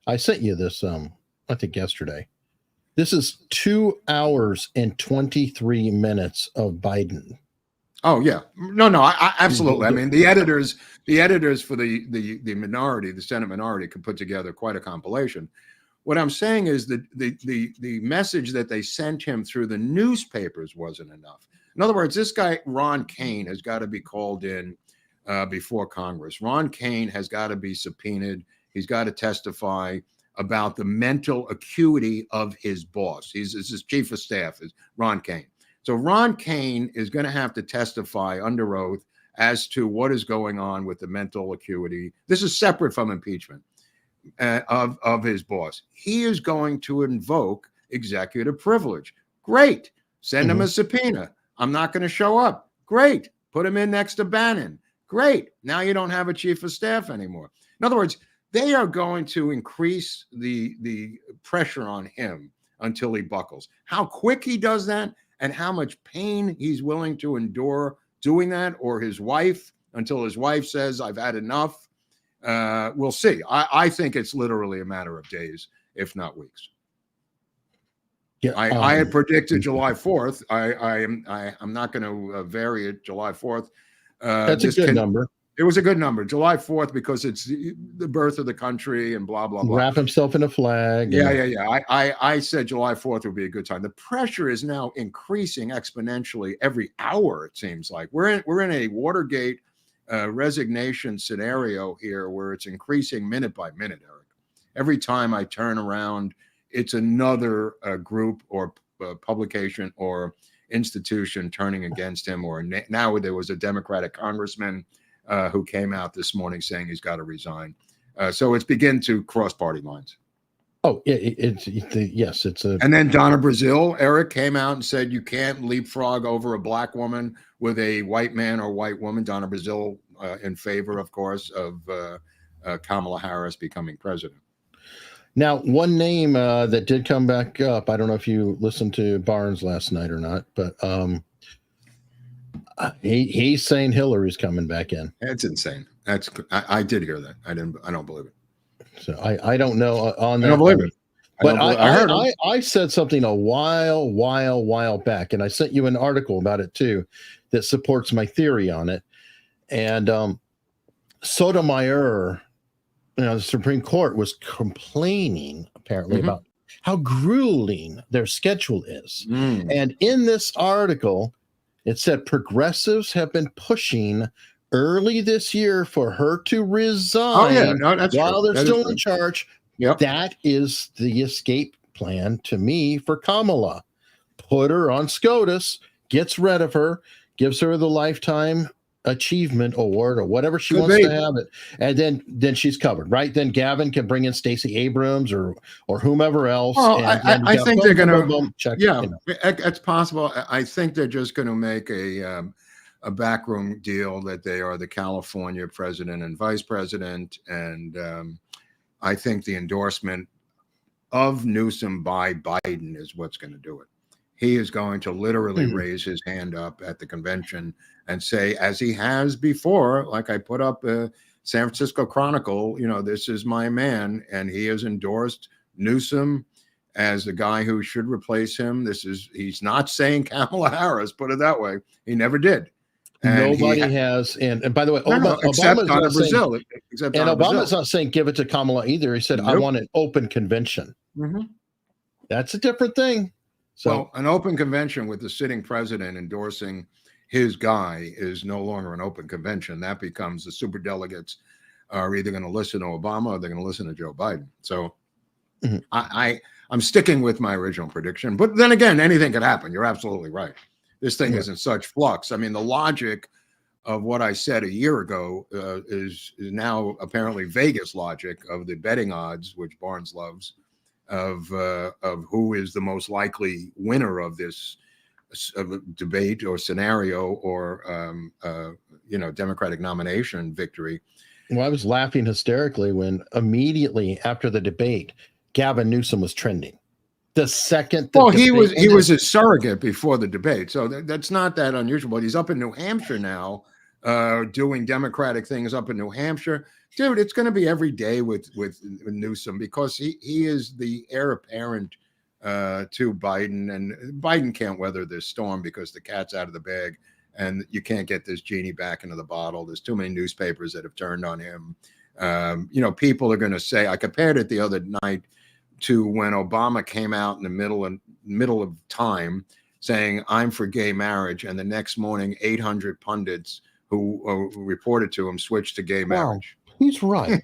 I sent you this, I think yesterday. This is 2 hours and 23 minutes of Biden. Oh yeah, no, I absolutely. I mean, the editors for the minority, the Senate minority, could put together quite a compilation. What I'm saying is that the message that they sent him through the newspapers wasn't enough. In other words, this guy Ron Kane has got to be called in before Congress. Ron Kane has got to be subpoenaed. He's got to testify about the mental acuity of his boss. His chief of staff is Ron Kane. So Ron Kane is going to have to testify under oath as to what is going on with the mental acuity. This is separate from impeachment of his boss. He is going to invoke executive privilege. Great. Send him a subpoena. I'm not going to show up. Great. Put him in next to Bannon. Great. Now you don't have a chief of staff anymore. In other words, they are going to increase the pressure on him until he buckles. How quick he does that and how much pain he's willing to endure doing that, or his wife, until his wife says, I've had enough, we'll see. I think it's literally a matter of days, if not weeks. Yeah, I had predicted July 4th. I'm not going to vary it. July 4th. That's a good number. It was a good number, July 4th, because it's the birth of the country and blah, blah, blah. Wrap himself in a flag. Yeah. I said July 4th would be a good time. The pressure is now increasing exponentially every hour, it seems like. We're in a Watergate resignation scenario here where it's increasing minute by minute, Eric. Every time I turn around, it's another group or publication or institution turning against him. Or now there was a Democratic congressman who came out this morning saying he's got to resign. So it's begin to cross party lines. Oh, yes, it's a. And then Donna Brazile, Eric, came out and said you can't leapfrog over a black woman with a white man or white woman. Donna Brazile in favor, of course, of Kamala Harris becoming president. Now, one name that did come back up, I don't know if you listened to Barnes last night or not, but he's saying Hillary's coming back in. That's insane. I did hear that. I don't believe it. So I don't know on that. I don't believe it. But I said something a while back, and I sent you an article about it too that supports my theory on it. And Sotomayor, the Supreme Court was complaining apparently about how grueling their schedule is. And in this article, it said progressives have been pushing early this year for her to resign while they're still in charge. Yep. That is the escape plan to me for Kamala. Put her on SCOTUS, gets rid of her, gives her the Lifetime Achievement Award or whatever she wants to have it, and then she's covered, right? Then Gavin can bring in Stacey Abrams or whomever else. Well, I think they're going to check. Yeah, it's possible. I think they're just going to make a backroom deal that they are the California president and vice president, and I think the endorsement of Newsom by Biden is what's going to do it. He is going to literally raise his hand up at the convention and say, as he has before, like I put up San Francisco Chronicle, this is my man, and he has endorsed Newsom as the guy who should replace him. He's not saying Kamala Harris, put it that way. He never did. And nobody has, and by the way, Obama's not saying give it to Kamala either. He said, I want an open convention. That's a different thing. So an open convention with the sitting president endorsing his guy is no longer an open convention. That becomes the superdelegates are either going to listen to Obama or they're going to listen to Joe Biden. So I'm sticking with my original prediction. But then again, anything could happen. You're absolutely right. This thing is in such flux. I mean, the logic of what I said a year ago is now apparently Vegas logic of the betting odds, which Barnes loves, of who is the most likely winner of this debate or scenario or Democratic nomination victory. Well, I was laughing hysterically when immediately after the debate, Gavin Newsom was trending. The second, he was a surrogate before the debate, so that's not that unusual. But he's up in New Hampshire now, doing Democratic things up in New Hampshire. Dude, it's going to be every day with Newsom because he is the heir apparent to Biden, and Biden can't weather this storm because the cat's out of the bag, and you can't get this genie back into the bottle. There's too many newspapers that have turned on him. People are going to say, I compared it the other night to when Obama came out in the middle of time saying, I'm for gay marriage. And the next morning, 800 pundits who reported to him switched to gay marriage. He's right.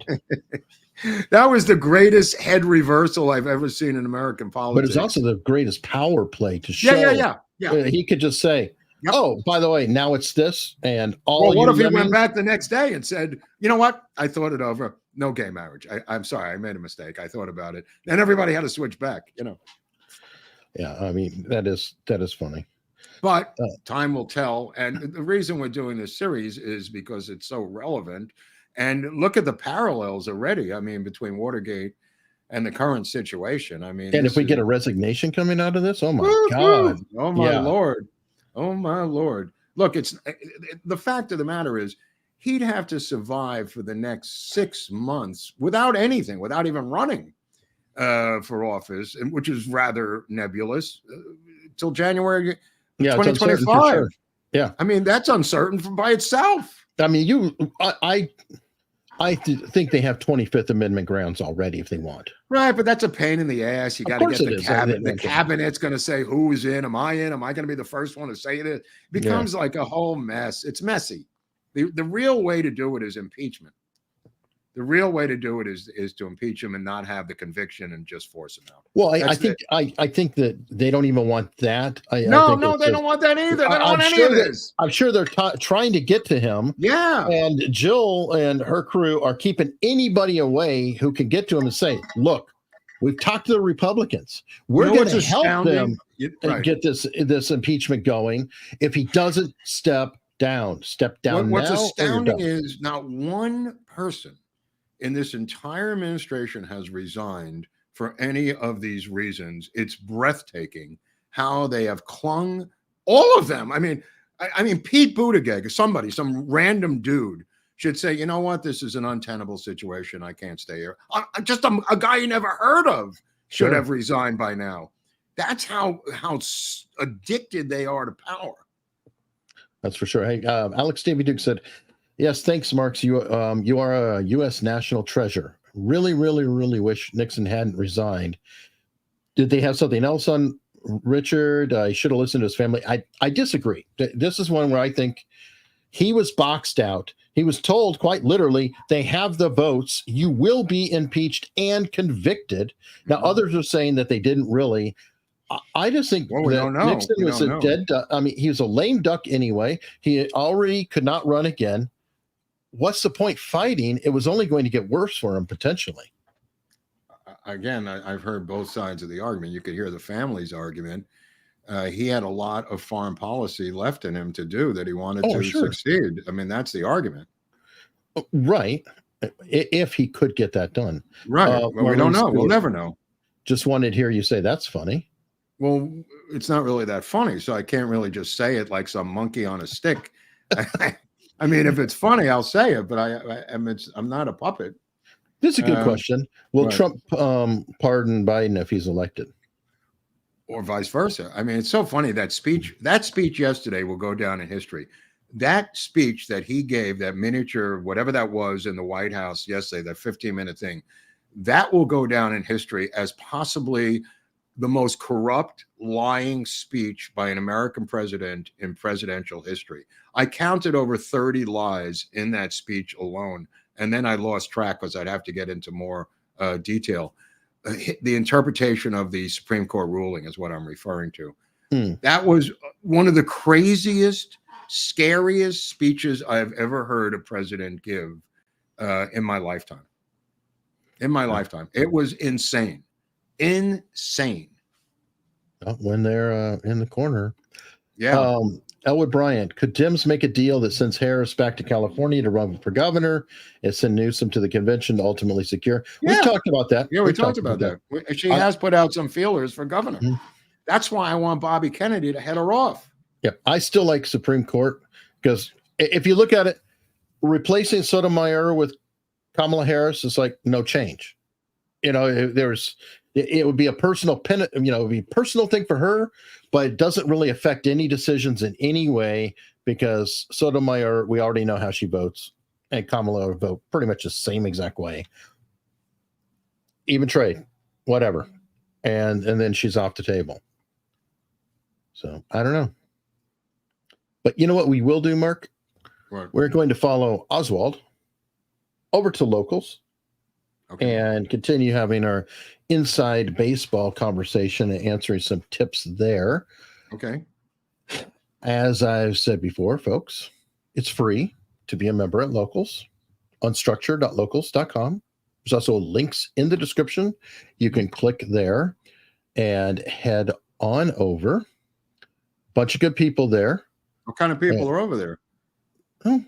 That was the greatest head reversal I've ever seen in American politics. But it's also the greatest power play to show. Yeah. He could just say, yep. Oh, by the way, now it's this, and all. Well, what if he went back the next day and said, you know what? I thought it over. No gay marriage. I'm sorry. I made a mistake. I thought about it. And everybody had to switch back, Yeah, I mean, that is funny. But time will tell. And the reason we're doing this series is because it's so relevant. And look at the parallels already. I mean, between Watergate and the current situation. I mean, and if we get a resignation coming out of this, oh my God. Oh my Lord. Oh my Lord. Look, the fact of the matter is he'd have to survive for the next 6 months without anything, without even running for office, which is rather nebulous, till January 2025. Sure. Yeah. I mean, that's uncertain by itself. I mean, I think they have 25th Amendment grounds already if they want. Right, but that's a pain in the ass. You got to get the cabinet. The cabinet's going to say, who is in? Am I in? Am I going to be the first one to say it? It becomes like a whole mess. It's messy. The real way to do it is impeachment. The real way to do it is to impeach him and not have the conviction and just force him out. Well, I think that they don't even want that. No, they don't want that either. They don't want any of this. I'm sure they're trying to get to him. Yeah. And Jill and her crew are keeping anybody away who can get to him and say, look, we've talked to the Republicans. We're going to help them get this impeachment going if he doesn't step down. What's astounding is not one person in this entire administration has resigned for any of these reasons. It's breathtaking how they have clung, all of them. I mean, Pete Buttigieg, some random dude should say, you know what, this is an untenable situation. I can't stay here. Just a guy you never heard of should have resigned by now. That's how addicted they are to power. That's for sure. Hey, Alex Davy Duke said, yes, thanks, Marks. You are a U.S. national treasure. Really, really, really wish Nixon hadn't resigned. Did they have something else on Richard? I should have listened to his family. I disagree. This is one where I think he was boxed out. He was told quite literally, they have the votes. You will be impeached and convicted. Now, others are saying that they didn't really. I just think that Nixon was a dead duck. I mean, he was a lame duck anyway. He already could not run again. What's the point fighting? It was only going to get worse for him potentially. Again, I've heard both sides of the argument. You could hear the family's argument. He had a lot of foreign policy left in him to do that he wanted to succeed. I mean, that's the argument. Right. If he could get that done. Right. Well, we don't know. We'll never know. Just wanted to hear you say that's funny. Well, it's not really that funny, so I can't really just say it like some monkey on a stick. I mean, if it's funny, I'll say it, but I'm not a puppet. This is a good question. Will Trump pardon Biden if he's elected? Or vice versa. I mean, it's so funny. That speech yesterday will go down in history. That speech that he gave, that miniature, whatever that was in the White House yesterday, that 15-minute thing, that will go down in history as possibly the most corrupt, lying speech by an American president in presidential history. I counted over 30 lies in that speech alone, and then I lost track because I'd have to get into more detail. The interpretation of the Supreme Court ruling is what I'm referring to. That was one of the craziest, scariest speeches I've ever heard a president give in my lifetime. Lifetime. It was insane. Insane. When they're in the corner. Yeah. Elwood Bryant, could Dems make a deal that sends Harris back to California to run for governor and send Newsom to the convention to ultimately secure? Yeah. We've talked about that. Yeah, we talked about that. She has put out some feelers for governor. That's why I want Bobby Kennedy to head her off. Yeah, I still like Supreme Court because if you look at it, replacing Sotomayor with Kamala Harris is like no change. You know, there's It would be a personal it would be a personal thing for her, but it doesn't really affect any decisions in any way because Sotomayor, we already know how she votes, and Kamala vote pretty much the same exact way. Even trade, whatever, and then she's off the table. So I don't know, but you know what we will do, Mark? What? We're going to follow Oswald over to locals. Okay. And continue having our inside baseball conversation and answering some tips there. Okay. As I've said before, folks, it's free to be a member at Locals on structure.locals.com. There's also links in the description. You can click there and head on over. Bunch of good people there. What kind of people are over there? Oh,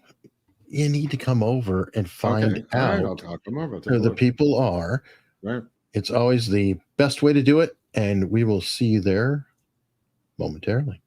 you need to come over and find out who the people are. Right. It's always the best way to do it, and we will see you there momentarily.